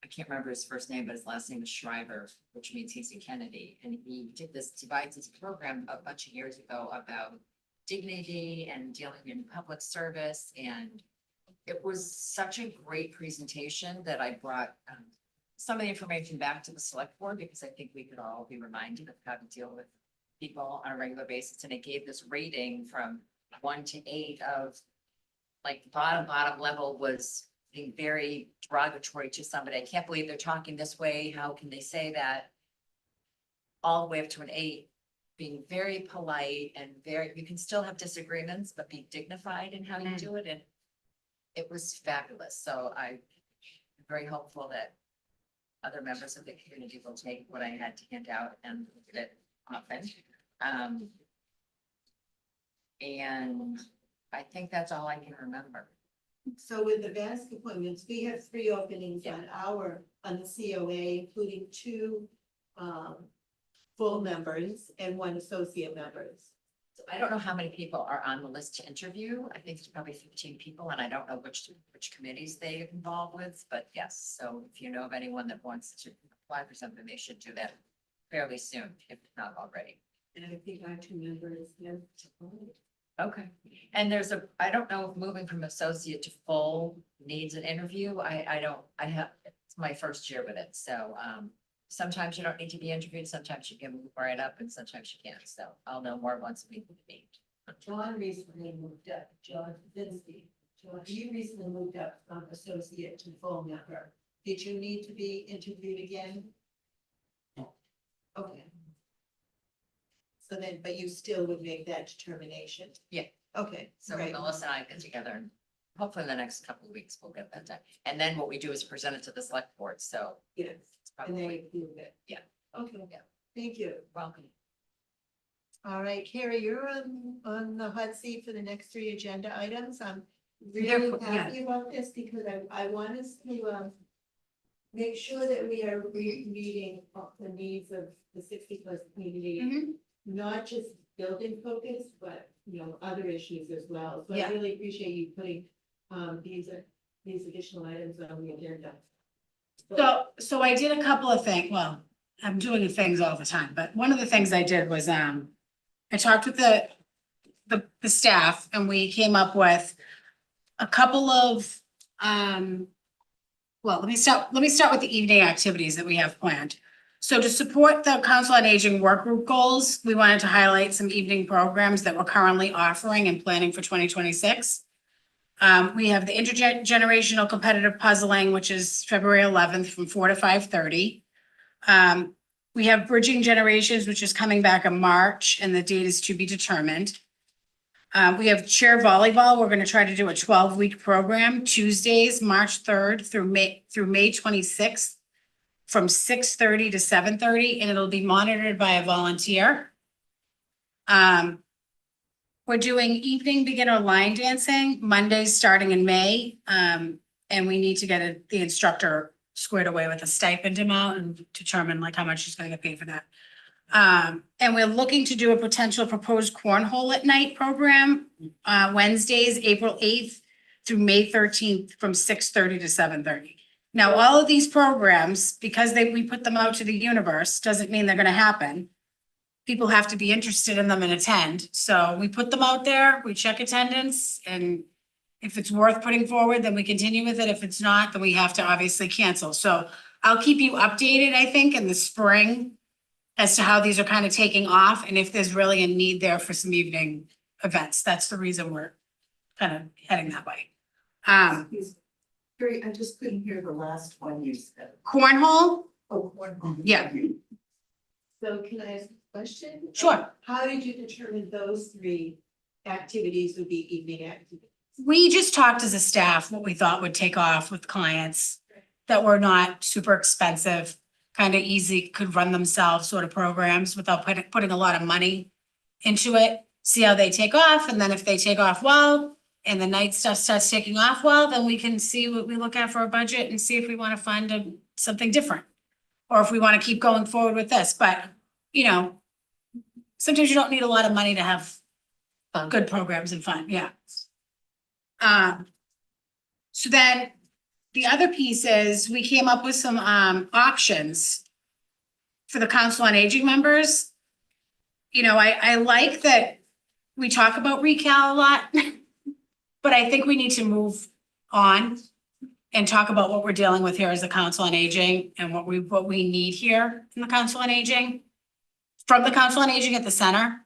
I can't remember his first name, but his last name is Shriver, which means he's a Kennedy. And he did this, divides his program a bunch of years ago about dignity and dealing in public service. And it was such a great presentation that I brought some of the information back to the select board because I think we could all be reminded of how to deal with people on a regular basis. And it gave this rating from 1 to 8 of like the bottom level was being very derogatory to somebody. I can't believe they're talking this way. How can they say that? All the way up to an 8, being very polite and very, you can still have disagreements, but be dignified in how you do it. And it was fabulous. So I'm very hopeful that other members of the community will take what I had to hand out and look at it often. And I think that's all I can remember. So with the VASC appointments, we have 3 openings on the COA, including 2 full members and 1 associate members. So I don't know how many people are on the list to interview. I think it's probably 15 people and I don't know which committees they get involved with, but yes. So if you know of anyone that wants to apply for something, they should do that fairly soon, if not already. And I think our 2 members have. Okay. And I don't know if moving from associate to full needs an interview. I have, it's my first year with it. So, sometimes you don't need to be interviewed. Sometimes you can move right up and sometimes you can't. So I'll know more once we meet. John recently moved up, John Vinsky. John, you recently moved up from associate to full member. Did you need to be interviewed again? Okay. So then, but you still would make that determination? Yeah. Okay, So great. Melissa and I get together and hopefully in the next couple of weeks, we'll get that done. And then what we do is present it to the select board. So Yes, it's and they probably, approve it. Yeah. Okay, Yeah. thank you. welcome. All right, Carrie, you're on the hot seat for the next 3 agenda items. I'm They're really qu- yeah. happy about this because I want us to, make sure that we are meeting the needs of the 60+ community. Mhm. Not just building focused, but, other issues as well. So Yeah. I really appreciate you putting, these additional items on the agenda. So I did a couple of things, well, I'm doing things all the time, but one of the things I did was, I talked with the staff and we came up with a couple of, well, let me start with the evening activities that we have planned. So to support the Council on Aging work group goals, we wanted to highlight some evening programs that we're currently offering and planning for 2026. We have the intergenerational competitive puzzling, which is February 11th from 4 to 5:30. We have Bridging Generations, which is coming back in March, and the date is to be determined. We have chair volleyball. We're gonna try to do a 12-week program, Tuesdays, March 3rd through May 26th, from 6:30 to 7:30, and it'll be monitored by a volunteer. We're doing evening beginner line dancing, Mondays starting in May. And we need to get the instructor squared away with a stipend amount and determine like how much she's gonna get paid for that. And we're looking to do a potential proposed cornhole at night program, Wednesdays, April 8th through May 13th from 6:30 to 7:30. Now, all of these programs, because we put them out to the universe, doesn't mean they're gonna happen. People have to be interested in them and attend. So we put them out there, we check attendance, and if it's worth putting forward, then we continue with it. If it's not, then we have to obviously cancel. So I'll keep you updated, I think, in the spring as to how these are kind of taking off and if there's really a need there for some evening events. That's the reason we're kind of heading that way. Carrie, I just couldn't hear the last one you said. Cornhole, Oh, one. yeah, So can I ask a question? sure. How did you determine those 3 activities would be evening activities? We just talked as a staff what we thought would take off with clients that were not super expensive, kind of easy, could run themselves sort of programs without putting a lot of money into it, see how they take off, and then if they take off well, and the night stuff starts taking off well, then we can see what we look at for a budget and see if we want to fund something different. Or if we want to keep going forward with this, but, sometimes you don't need a lot of money to have good programs and fun, yeah. So then the other piece is we came up with some options for the Council on Aging members. I like that we talk about recal a lot, but I think we need to move on and talk about what we're dealing with here as the Council on Aging and what we need here in the Council on Aging. From the Council on Aging at the center.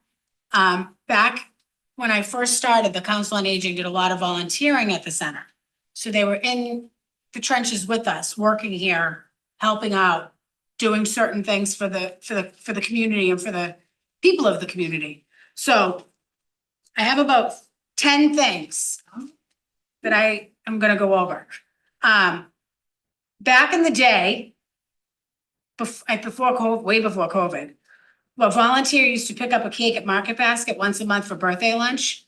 Back when I first started, the Council on Aging did a lot of volunteering at the center. So they were in the trenches with us, working here, helping out, doing certain things for the community and for the people of the community. So I have about 10 things that I am gonna go over. Back in the day, way before COVID, a volunteer used to pick up a cake at Market Basket once a month for birthday lunch.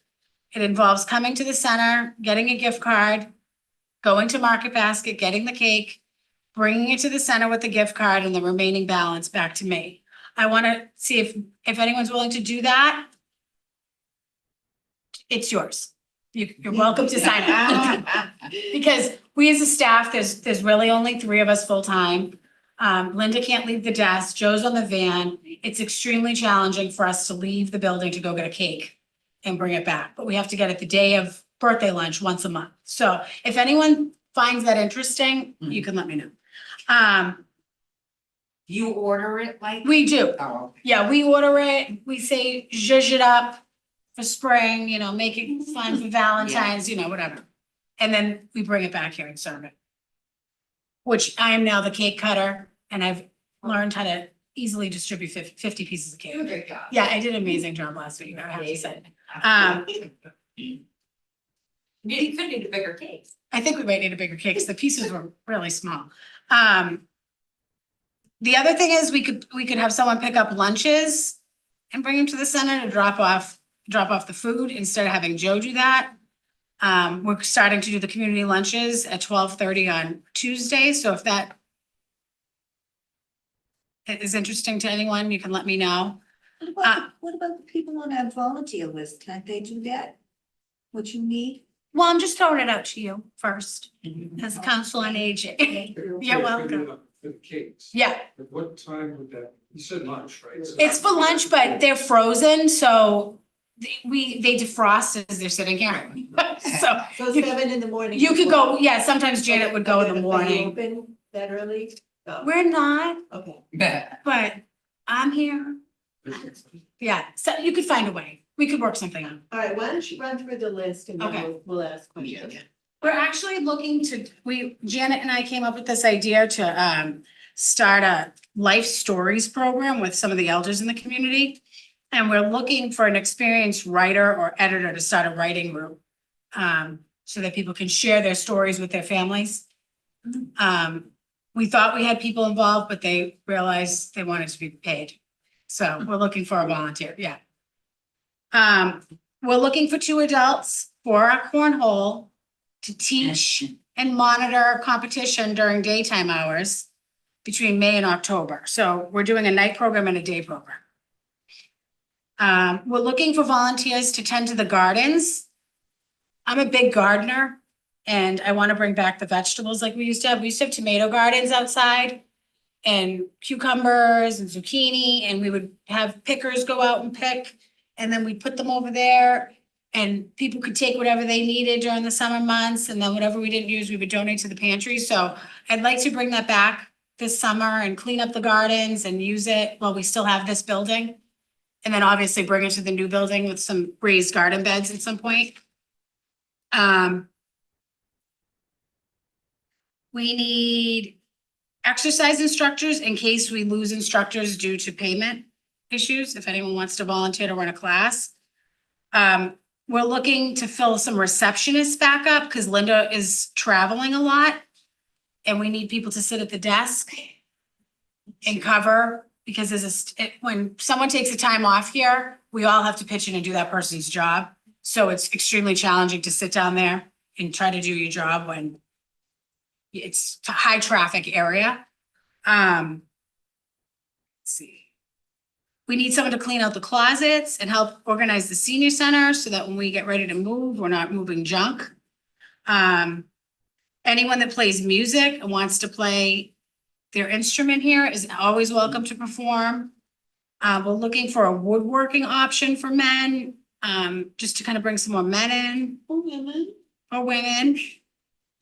It involves coming to the center, getting a gift card, going to Market Basket, getting the cake, bringing it to the center with the gift card and the remaining balance back to me. I want to see if anyone's willing to do that. It's yours. You're welcome to sign up. Because we as a staff, there's really only 3 of us full-time. Linda can't leave the desk, Joe's on the van. It's extremely challenging for us to leave the building to go get a cake and bring it back, but we have to get it the day of birthday lunch once a month. So if anyone finds that interesting, you can let me know. You order it like? We do. Oh, Yeah, we order it, we say zhuzh it up for spring, make it fun for Valentine's, whatever. And then we bring it back here and serve it. Which I am now the cake cutter and I've learned how to easily distribute 50 pieces of cake. good job. Yeah, I did an amazing job last week, I have to say. You could need a bigger cake. I think we might need a bigger cake because the pieces were really small. The other thing is we could have someone pick up lunches and bring him to the center to drop off the food instead of having Joe do that. We're starting to do the community lunches at 12:30 on Tuesday, so if that is interesting to anyone, you can let me know. What about the people on that volunteer list? Can't they do that? What you need? Well, I'm just throwing it out to you first, as council on aging. You're welcome. For the cakes. Yeah, At what time would that, you said lunch, right? So- it's for lunch, but they're frozen, so they defrost as they're sitting here. So So 7 in the morning. you could go, yeah, sometimes Janet would go in the Are you morning. Open that early? No. We're not, Okay. but I'm here. Yeah, so you could find a way. We could work something out. All right, why don't you run through the list and then Okay. we'll ask questions. We're actually looking to, Janet and I came up with this idea to start a life stories program with some of the elders in the community. And we're looking for an experienced writer or editor to start a writing group. So that people can share their stories with their families. We thought we had people involved, but they realized they wanted to be paid. So we're looking for a volunteer, yeah. We're looking for 2 adults for our cornhole to teach and monitor competition during daytime hours between May and October. So we're doing a night program and a day program. We're looking for volunteers to tend to the gardens. I'm a big gardener and I want to bring back the vegetables like we used to have. We used to have tomato gardens outside and cucumbers and zucchini, and we would have pickers go out and pick. And then we'd put them over there and people could take whatever they needed during the summer months. And then whatever we didn't use, we would donate to the pantry. So I'd like to bring that back this summer and clean up the gardens and use it while we still have this building. And then obviously bring it to the new building with some raised garden beds at some point. We need exercise instructors in case we lose instructors due to payment issues, if anyone wants to volunteer to run a class. We're looking to fill some receptionists back up because Linda is traveling a lot. And we need people to sit at the desk and cover, because when someone takes a time off here, we all have to pitch in and do that person's job. So it's extremely challenging to sit down there and try to do your job when it's a high traffic area. Let's see. We need someone to clean out the closets and help organize the senior center so that when we get ready to move, we're not moving junk. Anyone that plays music and wants to play their instrument here is always welcome to perform. We're looking for a woodworking option for men, just to kind of bring some more men in. Or women.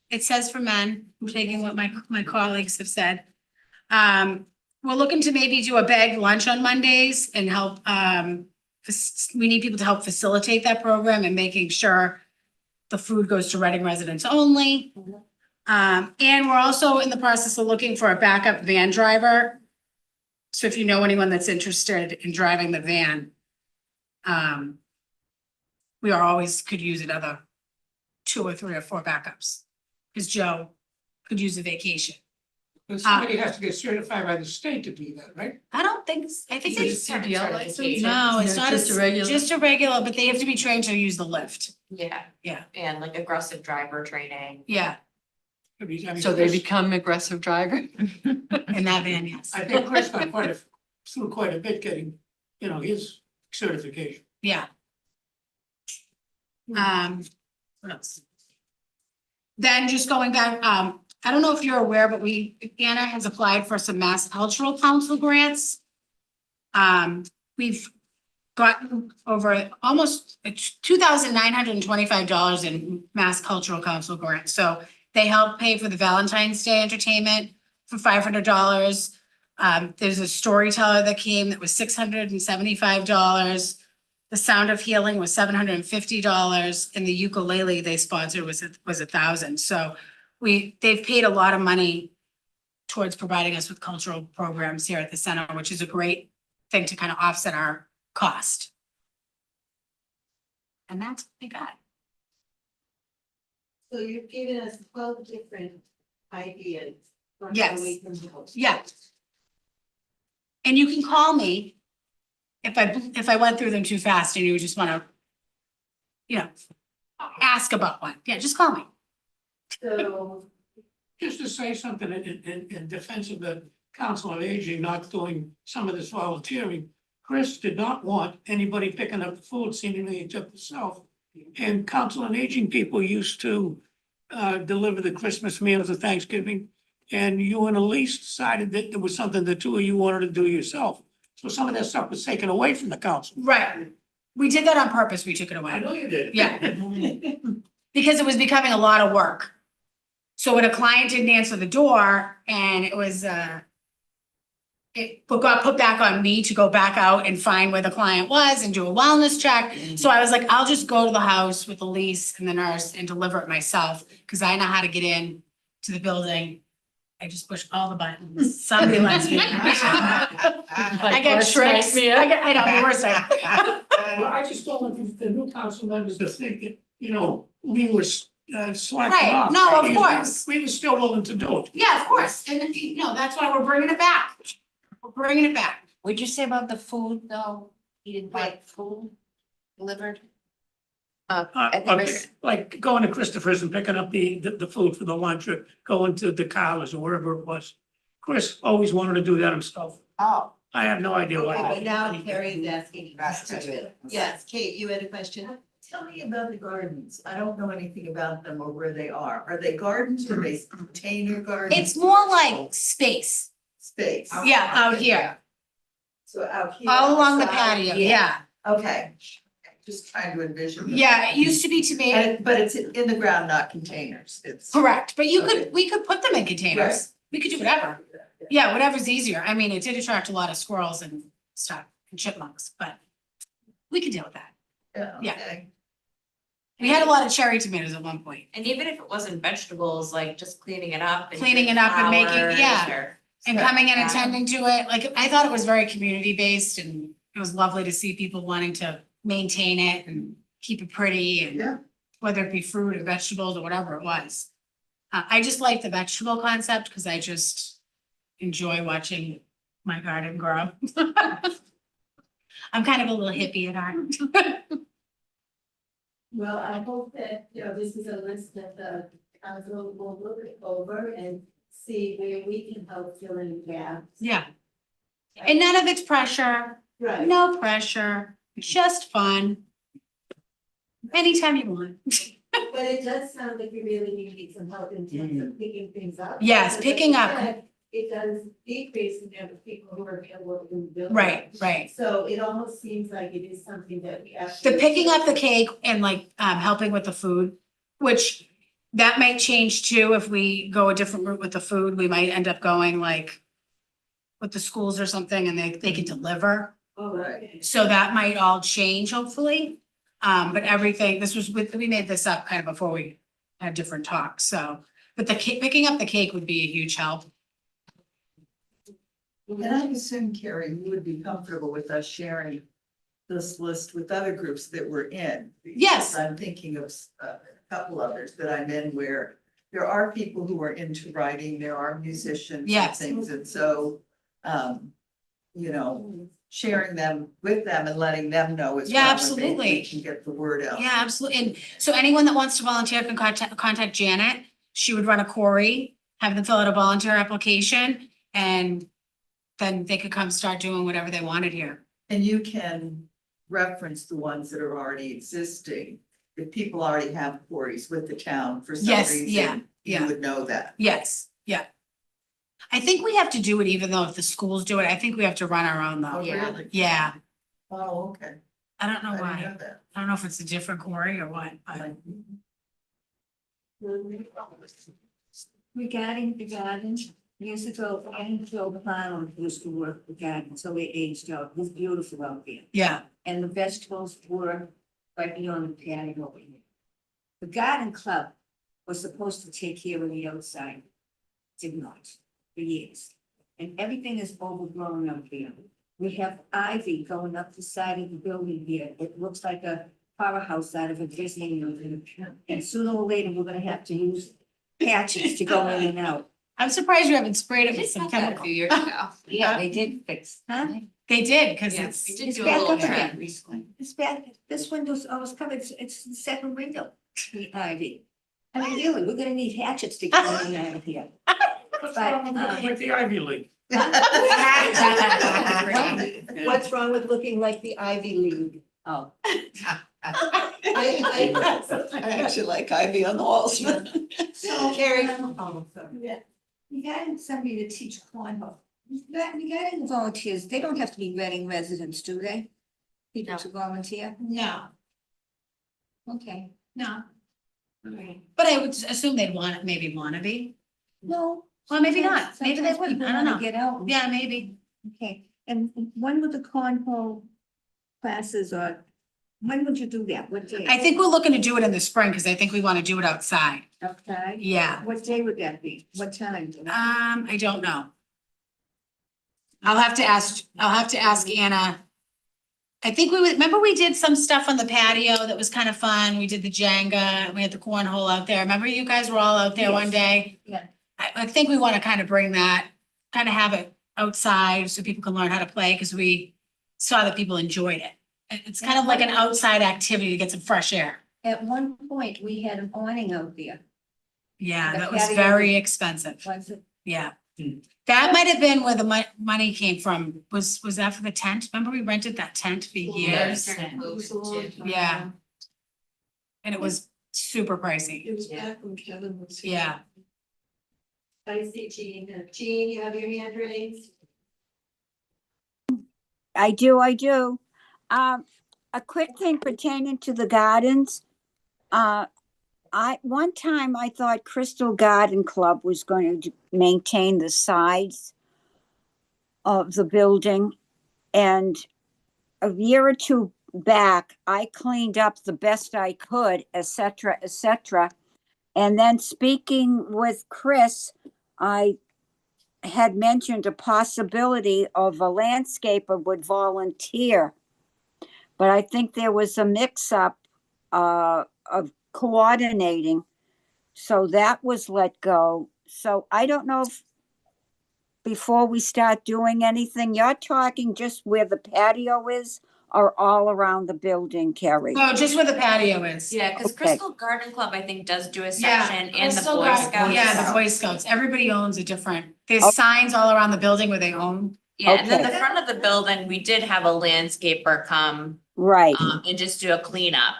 It says for men. I'm taking what my colleagues have said. We're looking to maybe do a bag lunch on Mondays and help, we need people to help facilitate that program and making sure the food goes to Reading residents only. And we're also in the process of looking for a backup van driver. So if you know anyone that's interested in driving the van, we are always could use another 2 or 3 or 4 backups. Because Joe could use a vacation. But somebody has to get certified by the state to do that, right? I don't think, I think they. CDL license? No, it's No, not just a regular. just a regular, but they have to be trained to use the lift. Yeah. Yeah. And like aggressive driver training. Yeah, I mean, So they Chris- become aggressive driver? in that van, yes. I think Chris went through quite a bit getting, his certification. Yeah. What else? Then just going back, I don't know if you're aware, but Anna has applied for some Mass Cultural Council grants. We've gotten over almost $2,925 in Mass Cultural Council grants. So they help pay for the Valentine's Day entertainment for $500. There's a storyteller that came that was $675. The Sound of Healing was $750, and the ukulele they sponsored was $1,000. So they've paid a lot of money towards providing us with cultural programs here at the center, which is a great thing to kind of offset our cost. And that's what we got. So you've given us 12 different ideas. for how Yes. we can help. Yeah. And you can call me if I went through them too fast and you just wanna, you know, ask about one, yeah, just call me. So, Just to say something in defense of the Council on Aging not doing some of this volunteering. Chris did not want anybody picking up the food seemingly except himself. And Council on Aging people used to deliver the Christmas meals or Thanksgiving. And you and Elise decided that there was something the two of you wanted to do yourself. So some of that stuff was taken away from the council. Right. We did that on purpose, we took it away. I know you did. Yeah. Because it was becoming a lot of work. So when a client didn't answer the door and it was, it got put back on me to go back out and find where the client was and do a wellness check. So I was like, I'll just go to the house with Elise and the nurse and deliver it myself, because I know how to get in to the building. I just push all the buttons. Somebody lets me. I got tricks. I know, the worst I. Well, I just don't want the new council members to think that, you know, we were slacking Right. off. No, of course. We were still willing to do it. Yeah, of course. And, no, that's why we're bringing it back. We're bringing it back. What'd you say about the food though? You didn't like food delivered? Like going to Christopher's and picking up the food for the lunch, or going to the Carl's or wherever it was. Chris always wanted to do that himself. Oh. I have no idea okay, why. but now Carrie is asking. a question. Yes, Kate, you had a question? Tell me about the gardens. I don't know anything about them or where they are. Are they gardens or are they container gardens? It's more like space. Space. Yeah, out here, So out here. all along the outside? patio, yeah. Okay, just trying to envision. them. Yeah, it used to be tomato, But it's in the ground, not containers. It's. correct, but you Okay. could, we could put them in containers. We could do whatever. Yeah, whatever's easier. I mean, it did attract a lot of squirrels and stuff and chipmunks, but we could deal with that. Yeah. Okay. We had a lot of cherry tomatoes at one point. And even if it wasn't vegetables, like just cleaning it up. Cleaning it up and making- flowers yeah. or- And coming and attending to it, like, I thought it was very community-based and it was lovely to see people wanting to maintain it and keep it pretty and Yeah. whether it be fruit or vegetables or whatever it was. I just like the vegetable concept because I just enjoy watching my garden grow. I'm kind of a little hippie at heart. Well, I hope that, you know, this is a list that the council will look it over and see where we can help fill in gaps. Yeah. And none of it's pressure, Right. no pressure, just fun. Anytime you want. But it does sound like you really need some help in terms of picking things up. Yes, Because picking like up. you said, it does decrease the number of people who are available in the building. Right, right. So it almost seems like it is something that we actually. The picking up the cake and like helping with the food, which that might change too if we go a different route with the food. We might end up going like with the schools or something and they can deliver. Oh, right. So that might all change hopefully. But everything, we made this up kind of before we had different talks, so. But picking up the cake would be a huge help. And I assume, Carrie, you would be comfortable with us sharing this list with other groups that we're in. Yes. I'm thinking of a couple others that I'm in where there are people who are into writing, there are musicians and Yes. things, and so, you know, sharing them with them and letting them know as well. Yeah, and maybe absolutely. we can get the word out. Yeah, absolutely. And so anyone that wants to volunteer can contact Janet. She would run a query, have them fill out a volunteer application, and then they could come start doing whatever they wanted here. And you can reference the ones that are already existing. If people already have quarries with the town for some Yes, reason. yeah, yeah. You would know that. Yes, yeah. I think we have to do it even though if the schools do it, I think we have to run our own Oh, though. Yeah. really? Yeah, Oh, okay. I don't know I didn't why. know that. I don't know if it's a different quarry or what, but Regarding the gardens, years ago, I drove the farm used to work the garden, so it aged out, it was beautiful out there. yeah, And the vegetables were right beyond the patio over here. The garden club was supposed to take care of the outside, did not, for years. And everything is overgrown out there. We have ivy going up the side of the building here, it looks like a powerhouse out of a Disney movie. And sooner or later, we're gonna have to use patches to go in and out. I'm surprised you haven't sprayed it with Just some had that a chemical. few years ago. Yeah, they did fix, huh? They did, because Yeah, it's. we did It's do a back little up trim again. recently. It's back, this window's almost covered, it's the second window, the ivy. I mean, really, we're gonna need hatchets to get it out of here. What's wrong with looking like the Ivy League? What's wrong with looking like the Ivy League? Oh, I actually like ivy on the walls. So, Carrie. oh, yeah, you got somebody to teach cornhole. You got any volunteers, they don't have to be Reading residents, do they? People No. to volunteer? No, Okay. no, Alright. but I would assume they'd maybe wanna be. No. Well, maybe not. sometimes- Maybe they sometimes wouldn't. people I don't wanna know. Get out. Yeah, maybe. Okay, and when would the cornhole classes or, when would you do that? What day? I think we're looking to do it in the spring, because I think we wanna do it outside. Outside? Yeah. What day would that be? What time? I don't know. I'll have to ask Anna. I think remember we did some stuff on the patio that was kind of fun. We did the Jenga, we had the cornhole out there. Remember you guys were all out there one Yes. day? Yeah. I think we want to kind of bring that, kind of have it outside so people can learn how to play, because we saw that people enjoyed it. It's kind of like an outside activity to get some fresh air. At one point, we had an awning out there, Yeah, The that was patio. very expensive. was it? Yeah. That might have been where the money came from. Was that for the tent? Remember we rented that tent for years? Yeah. And it was super pricey. It was back when Kevin was. here. Yeah. I see Jean. Jean, you have your hand raised? I do. A quick thing pertaining to the gardens. One time I thought Crystal Garden Club was going to maintain the sides of the building. And a year or two back, I cleaned up the best I could, et cetera, et cetera. And then speaking with Chris, I had mentioned a possibility of a landscaper would volunteer. But I think there was a mix-up of coordinating. So that was let go. So I don't know if before we start doing anything, you're talking just where the patio is or all around the building, Carrie? No, just where the patio is. Yeah, because Okay. Crystal Garden Club, I think, does do a Yeah, section and the Crystal Boy Garden- Scouts. Yeah, the Boy Scouts. Everybody owns a different, there's Okay. signs all around the building where they own. Yeah, and then Okay. the front of the building, we did have a landscaper come Right. and just do a cleanup.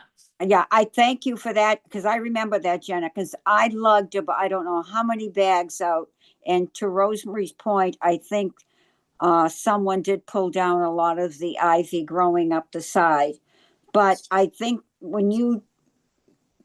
Yeah, I thank you for that, because I remember that, Jenna, because I lugged about, I don't know how many bags out. And to Rosemary's point, I think someone did pull down a lot of the ivy growing up the side. But I think when you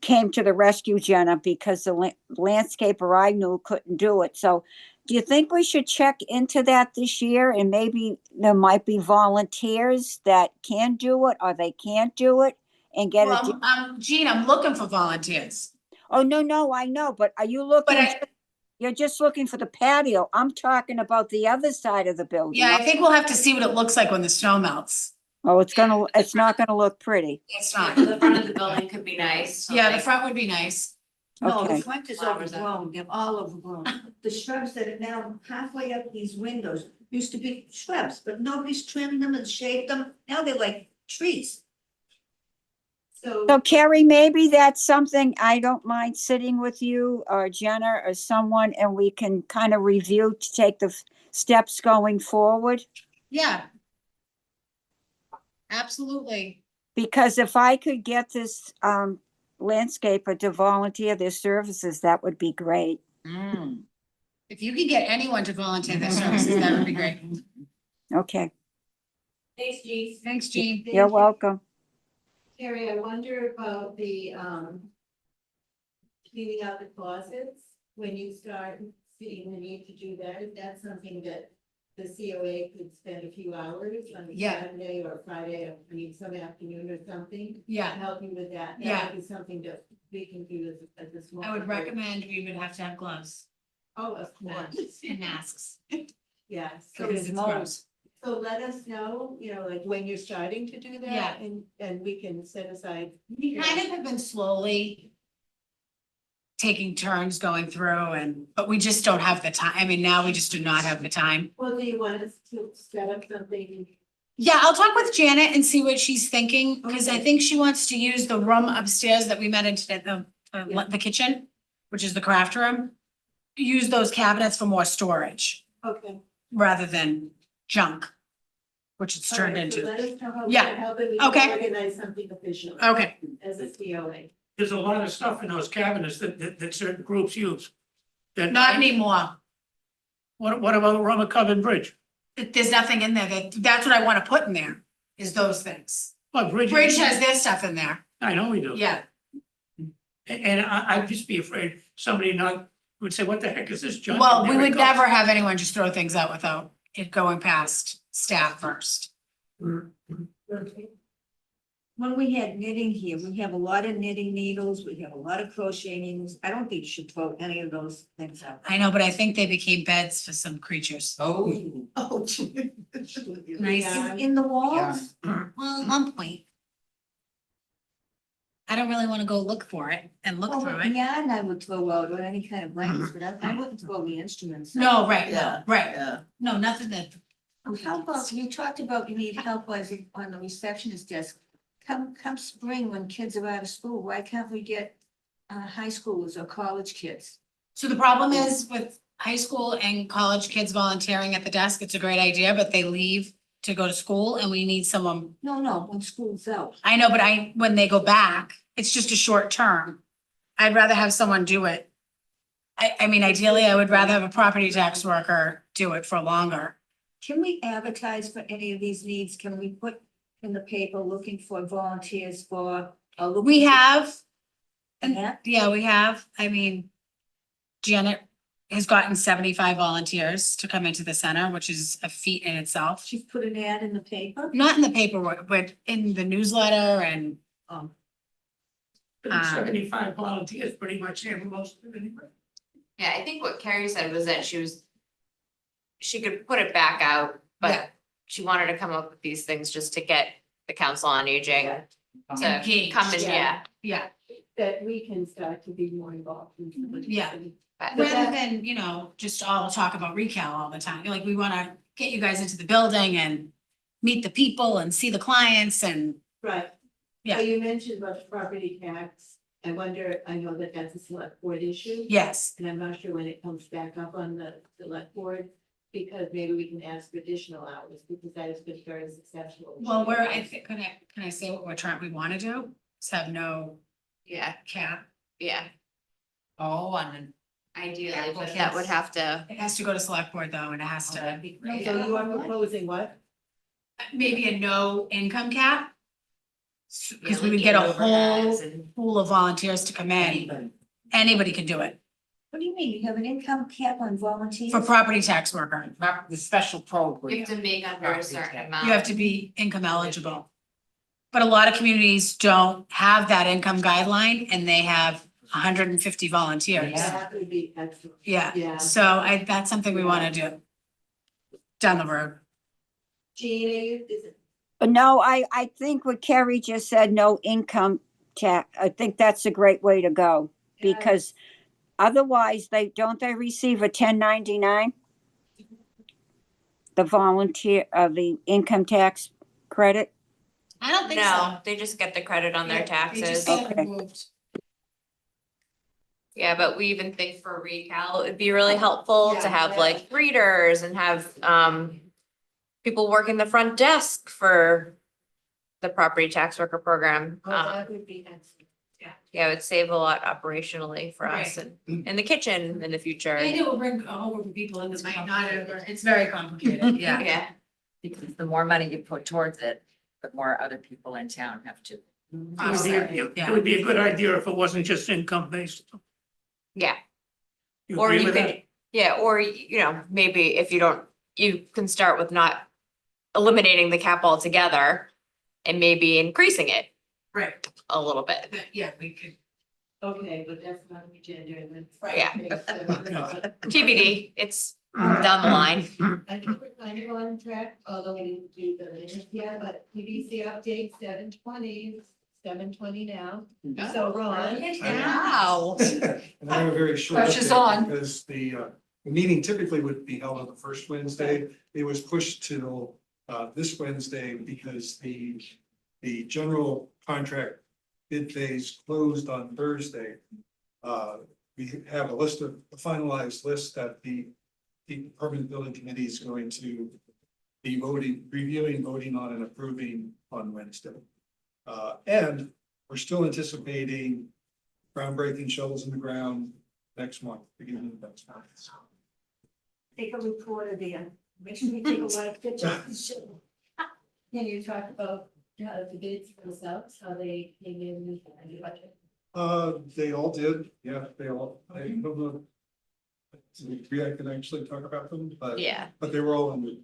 came to the rescue, Jenna, because the landscaper I knew couldn't do it. So do you think we should check into that this year, and maybe there might be volunteers that can do it or they can't do it and get it? Well, Gene, I'm looking for volunteers. Oh, no, I know, but are you But looking, you're just looking for the patio. I'm talking about the other side of the building. yeah, I think we'll have to see what it looks like when the snow melts. Oh, it's not gonna look pretty. It's The not. front of the building could be nice. Yeah, the like- front would be nice. No, Okay. the front is Flowers overgrown, they're all overgrown. The shrubs that are now halfway up these windows used to be shrubs, but nobody's trimmed them and shaved them. Now they're like trees. So, So Carrie, maybe that's something I don't mind sitting with you or Jenna or someone, and we can kind of review to take the steps going forward. Yeah. Absolutely. Because if I could get this landscaper to volunteer their services, that would be great. If you can get anyone to volunteer their services, that would be great. Okay, thanks, Jean. Thanks, Gene. you're welcome. Carrie, I wonder about the, cleaning out the closets, when you start seeing the need to do that, if that's something that the COA could spend a few hours on a Yeah. Saturday or Friday, or some afternoon or something, to Yeah, help you with that. Yeah. That would be something that we can do as a small. I would group. recommend we would have to have gloves Oh, of course, and masks. yeah, so, Because it's gross. so let us know, like when you're starting to do that. Yeah. And we can set aside. We kind of have been slowly taking turns going through but we just don't have the time. I mean, now we just do not have the time. Well, do you want us to set up something Yeah, I'll talk with Janet and see what she's thinking, because I think she wants to use the room upstairs that we met in today, the kitchen, which is the craft room. Use those cabinets for more storage Okay. rather than junk, which it's turned All right, so into. let us know how we Yeah. can help it. We Okay. can organize something official Okay, as a COA. There's a lot of stuff in those cabinets that certain groups use. That- not anymore. What about Roma Covered Bridge? There's nothing in there that's what I want to put in there, is those things. Well, Bridge. Bridge has their stuff in there. I know we do. Yeah. And I'd just be afraid somebody would say, what the heck is this junk? Well, And we there it would goes. never have anyone just throw things out without it going past staff first. When we had knitting here, we have a lot of knitting needles, we have a lot of crochet needles. I don't think you should throw any of those things out. I know, but I think they became beds for some creatures. Oh. Oh. Nice. In the walls? Well, at one point. I don't really want to go look for it and look through it. Yeah, and I would throw out or any kind of blankets, but I wouldn't throw the instruments. No, right, no, Yeah. right. Yeah. No, nothing that. How about, you talked about you need help on the receptionist desk. Come spring when kids are out of school, why can't we get high schoolers or college kids? So the problem is with high school and college kids volunteering at the desk, it's a great idea, but they leave to go to school and we need someone. No, when school's out. I know, but when they go back, it's just a short term. I'd rather have someone do it. I mean, ideally, I would rather have a property tax worker do it for longer. Can we advertise for any of these needs? Can we put in the paper looking for volunteers for? We have, And that, yeah, we have. I mean, Janet has gotten 75 volunteers to come into the center, which is a feat in itself. she's put an ad in the paper? Not in the paperwork, but in the newsletter and, But 75 volunteers pretty much handle most of it anyway. Yeah, I think what Carrie said was that she could put it back out, Yeah. but she wanted to come up with these things just to get the council on aging to Engaged, come in, yeah. yeah. yeah, That we can start to be more involved in. some of the Yeah. city. But- rather than, just all talk about recal all the time. Like, we wanna get you guys into the building and meet the people and see the clients and, Right. Yeah. So you mentioned about the property tax. I wonder, I know that that's a select board issue. yes. And I'm not sure when it comes back up on the select board, because maybe we can ask for additional hours, because that has been very successful. Well, can I say what we wanna do? Is have no Yeah, cap. yeah, Oh, and ideally, but that would have to, It has to go to select board though, and it has to, be So you are proposing what? maybe a no income cap. Cause Yeah, we would like get a overheads whole and- pool of volunteers to come in. Anybody can do it What do you mean? You have an income cap on volunteers? for property tax worker. the special you program. have to make under a certain amount. You have to be income eligible. But a lot of communities don't have that income guideline and they have 150 volunteers. Yeah. That would be excellent. Yeah, Yeah. so that's something we wanna do down the road. Jean, is it? No, I think what Carrie just said, no income tax, I think that's a great way to go. Yeah. Because otherwise, don't they receive a 1099? The the income tax credit? I don't think so. No, they just get the credit on their They just taxes. get Okay. removed. Yeah, but we even think for recal, it'd be really helpful to Yeah, have yeah. like readers and have people working the front desk for the property tax worker program. Oh, that would be excellent. Yeah, it would save a lot operationally for us Right. and in the kitchen in the future. And it will bring a whole group of people in this might not ever, it's very complicated, yeah. Yeah, Because the more money you put towards it, the more other people in town have to. It would be a good idea if it wasn't just income based. yeah. You Or agree you with could, that? yeah, or maybe if you can start with not eliminating the cap altogether and maybe increasing it Right, a little bit. but yeah, we could. Okay, but that's not the agenda and then. Right. Yeah. TBD, it's down the line. I think we're kind of on track, although we didn't do the minutes yet, but PBC update 7:20 now. So Ron. Wow. And I have a very short. Pressure's update on. Because the meeting typically would be held on the first Wednesday. It was pushed till this Wednesday because the general contract bid phase closed on Thursday. We have a list of, a finalized list that the permanent building committee is going to be reviewing, voting on and approving on Wednesday. And we're still anticipating groundbreaking shovels in the ground next month, beginning of next month. Take a report of the, make sure you take a lot of pictures. Can you talk about the bids themselves, how they came in with the budget? They all did, yeah, they all, I don't know. I can actually talk about them, but. Yeah. But they were all in the.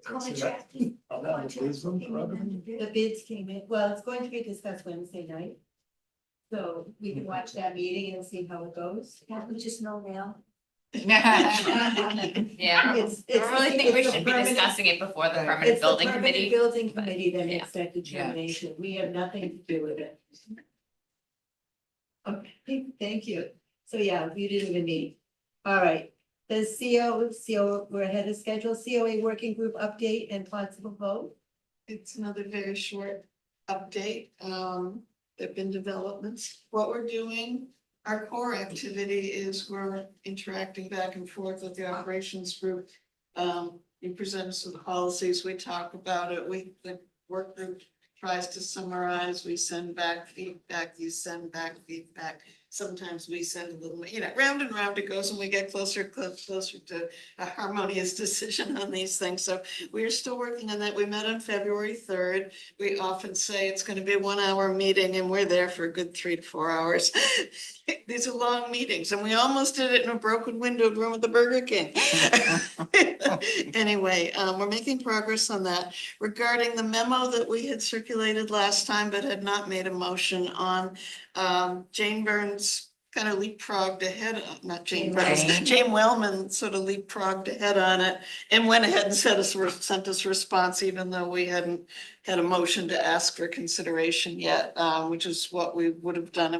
Contracting. The bids came in, well, it's going to be discussed Wednesday night. So we can watch that meeting and see how it goes. Can't we just know now? Yeah, It's- I really think we it's the should be permanent- discussing it before the Right. permanent It's the building permanent committee. building committee that makes yeah. that determination. We have nothing to do with it. Okay, thank you. So yeah, you didn't even meet. All right. The CO, we're ahead of schedule. COA working group update and possible vote. It's another very short update. There've been developments. What we're doing, our core activity is we're interacting back and forth with the operations group. You present us with policies, we talk about it, the work group tries to summarize, we send back feedback, you send back feedback. Sometimes we send a little, round and round it goes and we get closer to a harmonious decision on these things. So we are still working on that. We met on February 3rd. We often say it's going to be a 1 hour meeting and we're there for a good 3 to 4 hours. These are long meetings and we almost did it in a broken windowed room at the Burger King. Anyway, we're making progress on that. Regarding the memo that we had circulated last time but had not made a motion on, Jane Burns kind of leapfrogged ahead, not Jane Burns, Jane Wellman sort of leapfrogged ahead on it and went ahead and sent us a response, even though we hadn't had a motion to ask for consideration yet, which is what we would have done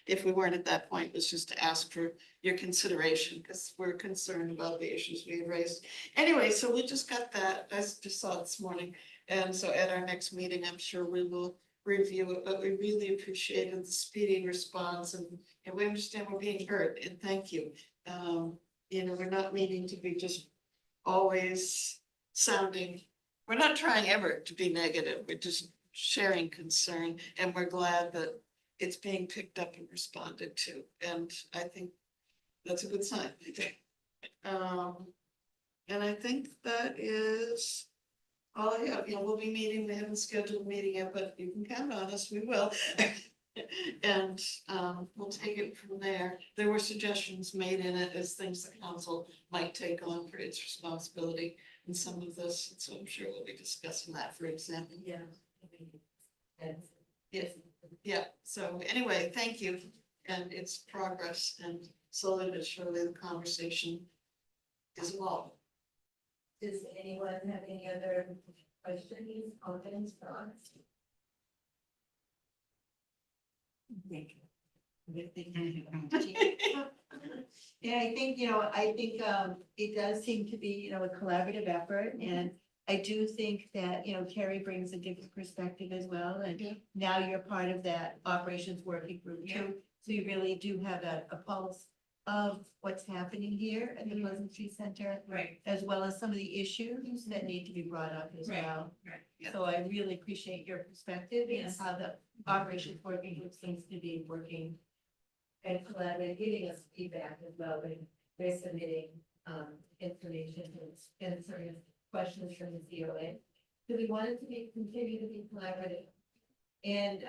if we weren't at that point, was just to ask for your consideration, because we're concerned about the issues we raised. Anyway, so we just got that, I just saw it this morning. And so at our next meeting, I'm sure we will review it, but we really appreciated the speedy response and we understand we're being heard, and thank you. We're not meaning to be just always sounding, we're not trying ever to be negative, we're just sharing concern, and we're glad that it's being picked up and responded to, and I think that's a good sign. And I think that is all I have. We'll be meeting, we haven't scheduled a meeting yet, but you can count on us, we will. And we'll take it from there. There were suggestions made in it as things the council might take on for its responsibility in some of this, so I'm sure we'll be discussing that, for example. Yeah. Yes. Yeah, so anyway, thank you, and it's progress, and slowly but surely the conversation is evolving. Does anyone have any other questions, comments, thoughts? Thank you. Yeah, I think, it does seem to be, a collaborative effort, and I do think that, Carrie brings a different perspective as well, and now you're part of that operations working group too. So you really do have a pulse of what's happening here at the Pleasant Street Center. Right. As well as some of the issues that need to be brought up as well. Yeah. So I really appreciate your perspective and Yes. how the operations working group seems to be working and collaborating, giving us feedback as well, but they're submitting information and answering questions from the COA. So we wanted to continue to be collaborative. And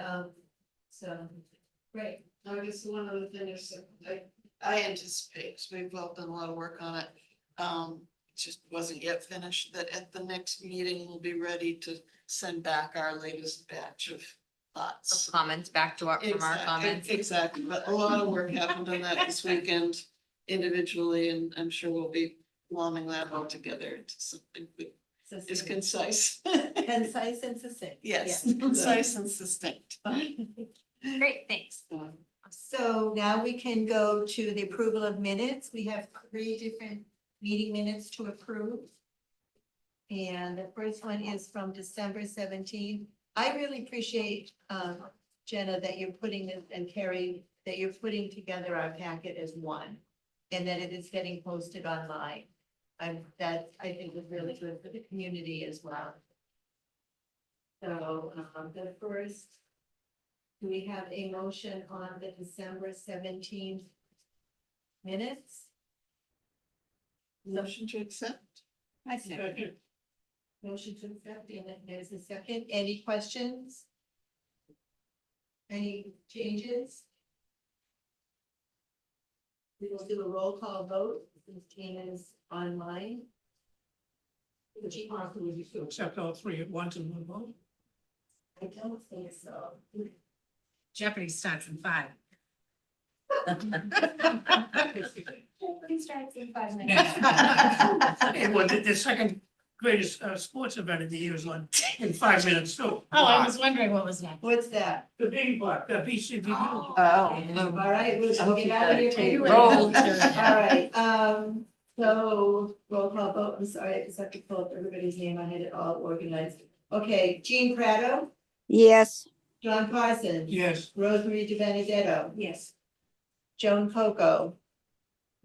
so, great. I guess the one other thing is that I anticipate, because we've all done a lot of work on it. It just wasn't yet finished, that at the next meeting, we'll be ready to send back our latest batch of thoughts. Comments back to our, from our comments. Exactly, but a lot of work happened on that this weekend individually, and I'm sure we'll be lumping that all together into something that is concise. Concise and succinct. Yes, Yeah. concise and succinct. Great, thanks. So now we can go to the approval of minutes. We have 3 different meeting minutes to approve. And the first one is from December 17th. I really appreciate, Jenna, that you're putting this, and Carrie, that you're putting together our packet as one. And that it is getting posted online. That I think is really good for the community as well. So, the first, do we have a motion on the December 17th minutes? Motion to accept. I second. Motion to accept, and then there's a second. Any questions? Any changes? We will do a roll call vote, since Tina is online. Would you still accept all three at once in one vote? I don't think so. Jeopardy starts in 5. It starts in 5 minutes. Hey, well, the second greatest sports event of the year is on in 5 minutes, so. Oh, I was wondering what was next. What's that? The big block, the BCBU. Oh. All right, we'll get out of here. Roll. All right, so roll call vote. I'm sorry, I just have to pull up everybody's name. I had it all organized. Okay, Jean Prado, Yes. John Parsons. Yes. Rosemary DiBenedetto. Yes. Joan Coco.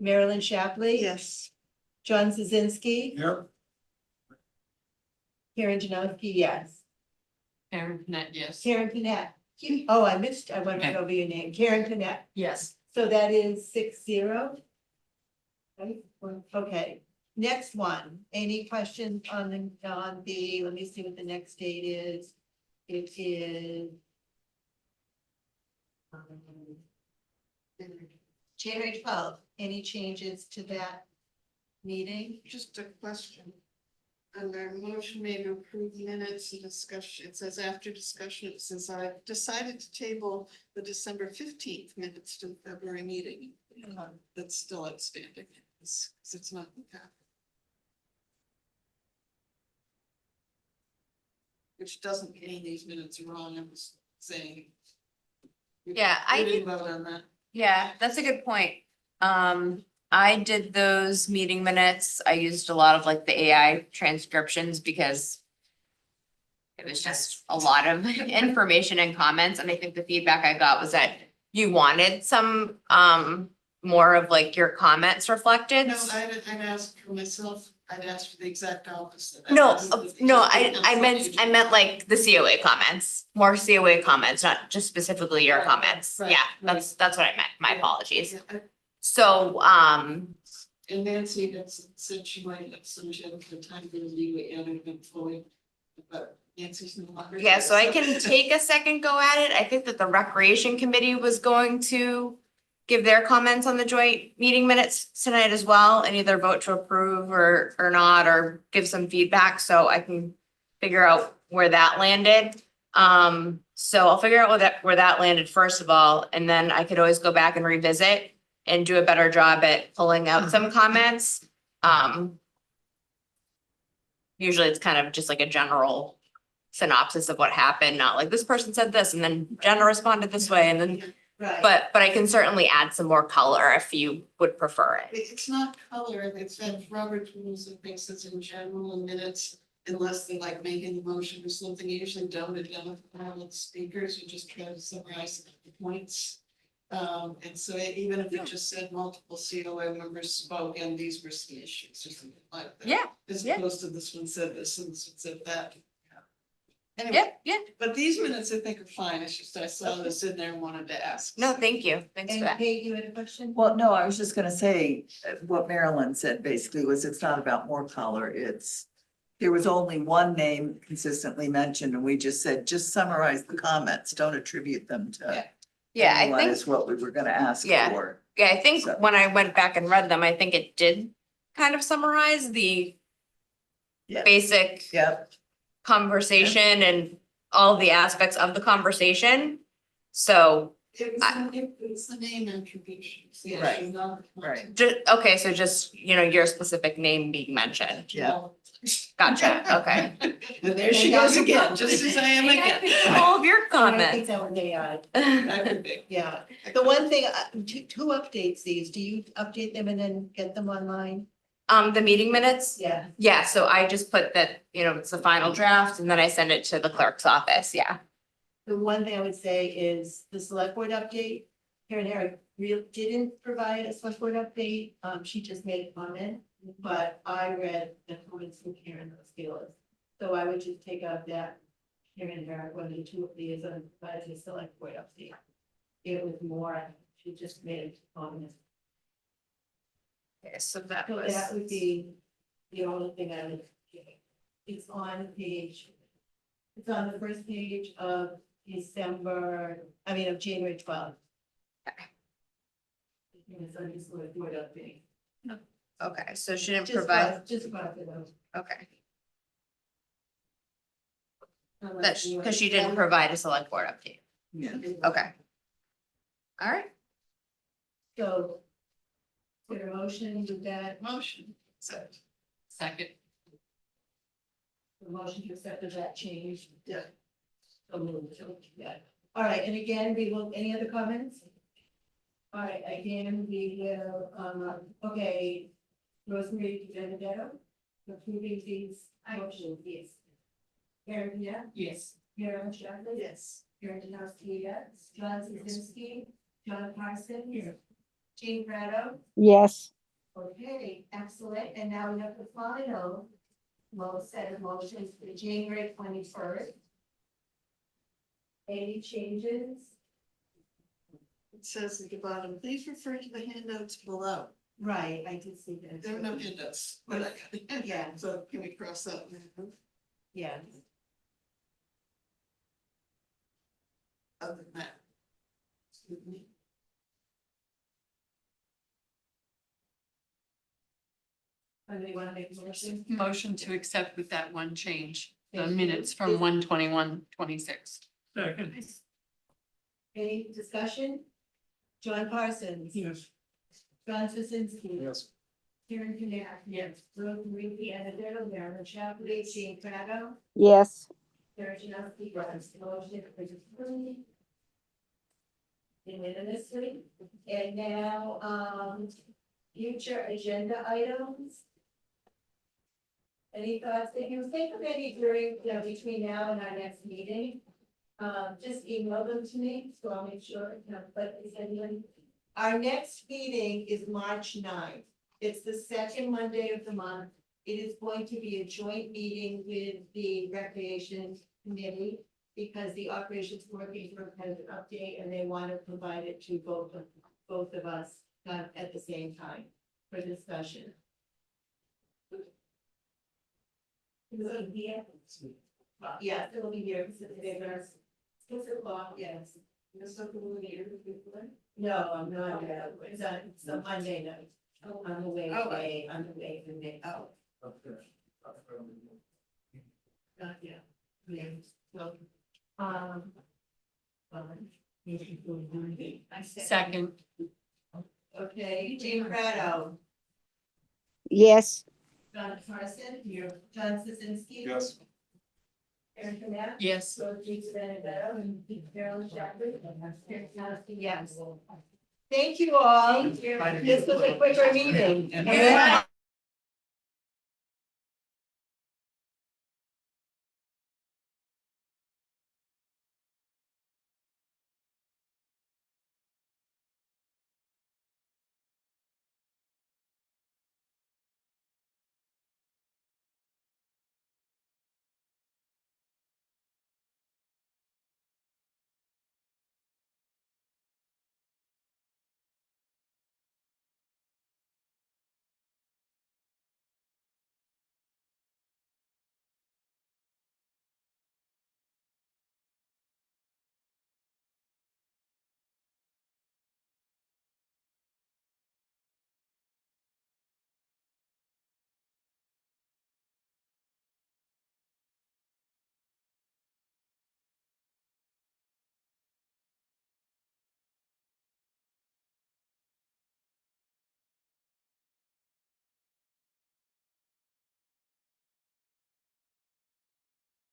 Marilyn Shapley. Yes. John Szynski. Yep. Karen Janowski, yes. Karen, yes. Karen Knet. Oh, I went right over your name. Karen Knet. Yes. So that is 6-0. Right, okay, next one, any questions on the, let me see what the next date is. It is. January 12th, any changes to that meeting? Just a question. Under motion made to approve minutes and discussion, it says after discussion, it says I decided to table the December 15th minutes to the February meeting. That's still outstanding, because it's not. Which doesn't mean these minutes are wrong, I'm just saying. Yeah, I We didn't vote on that. Yeah, that's a good point. I did those meeting minutes. I used a lot of like the AI transcriptions because it was just a lot of information and comments, and I think the feedback I got was that you wanted some more of like your comments reflected. No, I'd asked for myself, I'd asked for the exact opposite. No, I meant like the COA comments, more COA comments, not just specifically your Right, comments. right, Yeah, right. that's what I meant. My Yeah, apologies. yeah, So, And Nancy had said she might have some time to review it and have been fully, but Nancy's no longer. yeah, here, so I can take a second go at it. I think that the Recreation Committee was going to give their comments on the joint meeting minutes tonight as well, and either vote to approve or not, or give some feedback, so I can figure out where that landed. So I'll figure out where that landed first of all, and then I could always go back and revisit and do a better job at pulling out some comments. Usually it's kind of just like a general synopsis of what happened, not like this person said this and then Jenna responded this way and then, Right. but I can certainly add some more color if you would prefer it. It's not color, it's that Robert rules and things that's in general in minutes, unless they're like making the motion or something, you usually don't identify all the speakers, you just try to summarize the points. And so even if it just said multiple COA members spoke and these were some issues or something like that. Yeah, As yeah. opposed to this one said this and this one said that. yeah, Anyway, yeah. but these minutes I think are fine, it's just I saw this in there and wanted to ask. No, thank you. Thanks for And that. Kate, you had a question? Well, no, I was just gonna say, what Marilyn said basically was it's not about more color, it's. There was only one name consistently mentioned and we just said, just summarize the comments, don't attribute them to. Yeah, I anyone think, Is what we were gonna ask Yeah. for. yeah, I think So- when I went back and read them, I think it did kind of summarize the Yeah. basic Yep, conversation and all the aspects of the conversation. So, It's the name attributions. the Right, issue, not the right. okay, so just, your specific name being mentioned. Yeah. Gotcha, okay. And there she goes again, just as I am again. All of your I think comments. that was AI. I could be. Yeah, the one thing, who updates these? Do you update them and then get them online? The meeting minutes? Yeah. Yeah, so I just put that, it's the final draft and then I send it to the clerk's office, yeah. The one thing I would say is the select board update. Karen Harry didn't provide a select board update. She just made a comment, but I read the comments from Karen those feelings. So I would just take out that Karen Harry, one of the two of these, and provide a select board update. It was more, she just made a comment. Okay, so that So was. that would be the only thing I would. It's on page. It's on the first page of of January 12th. Okay. It's on this little board update. Okay, so she didn't Just provide, just about the note. okay, Unless you because she want- didn't provide a select board update. Yeah. Okay. All right, So. Put a motion with that, Motion. Second. the motion to accept that change. Yeah. So moved. Yeah. All right, and again, we will, any other comments? All right, again, we will, okay, Rosemary Benedetto, approving these motions, yes. Karen, yeah? Yes. Karen Shepherd? Yes. Karen Janowski, yes. John Krasinski, John Carson? Here. Jean Prado? Yes. Okay, excellent, and now we have the final set of motions for January 21st. Any changes? It says at the bottom, please refer to the handouts below. Right, I did see that. There are no handouts, but I got the handout. Yeah. So can we cross out now? Yeah, Other than that. Excuse me. anybody want to make a motion? Motion to accept with that one change, the Thank you. minutes from 1/21/26. Second, Any discussion? John Parsons? yes. John Krasinski? Yes. Karen Knapp? Yes. Rosemary Benedetto, Marilyn Shapley, Jean Prado? Yes. Karen Janowski, yes, motion for approved. Unanimously, and now, future agenda items. Any thoughts that you think of any during, between now and our next meeting? Just email them to me, so I'll make sure, but is anyone? Our next meeting is March 9th. It's the second Monday of the month. It is going to be a joint meeting with the Recreation Committee because the Operations Working Group has an update and they want to provide it to both of us at the same time for discussion. Yeah, it'll be here. 6 o'clock, yes. No, I'm not. It's a Monday night. I'm away today. I'm away today. Oh. Not yet. Yeah. So, Second. Okay, Jean Prado, Yes. John Carson, John Krasinski. Yes. Karen Knapp. Yes. Rosemary Benedetto and Marilyn Shapley. Yes. Thank you all. This was a quicker meeting. Yeah.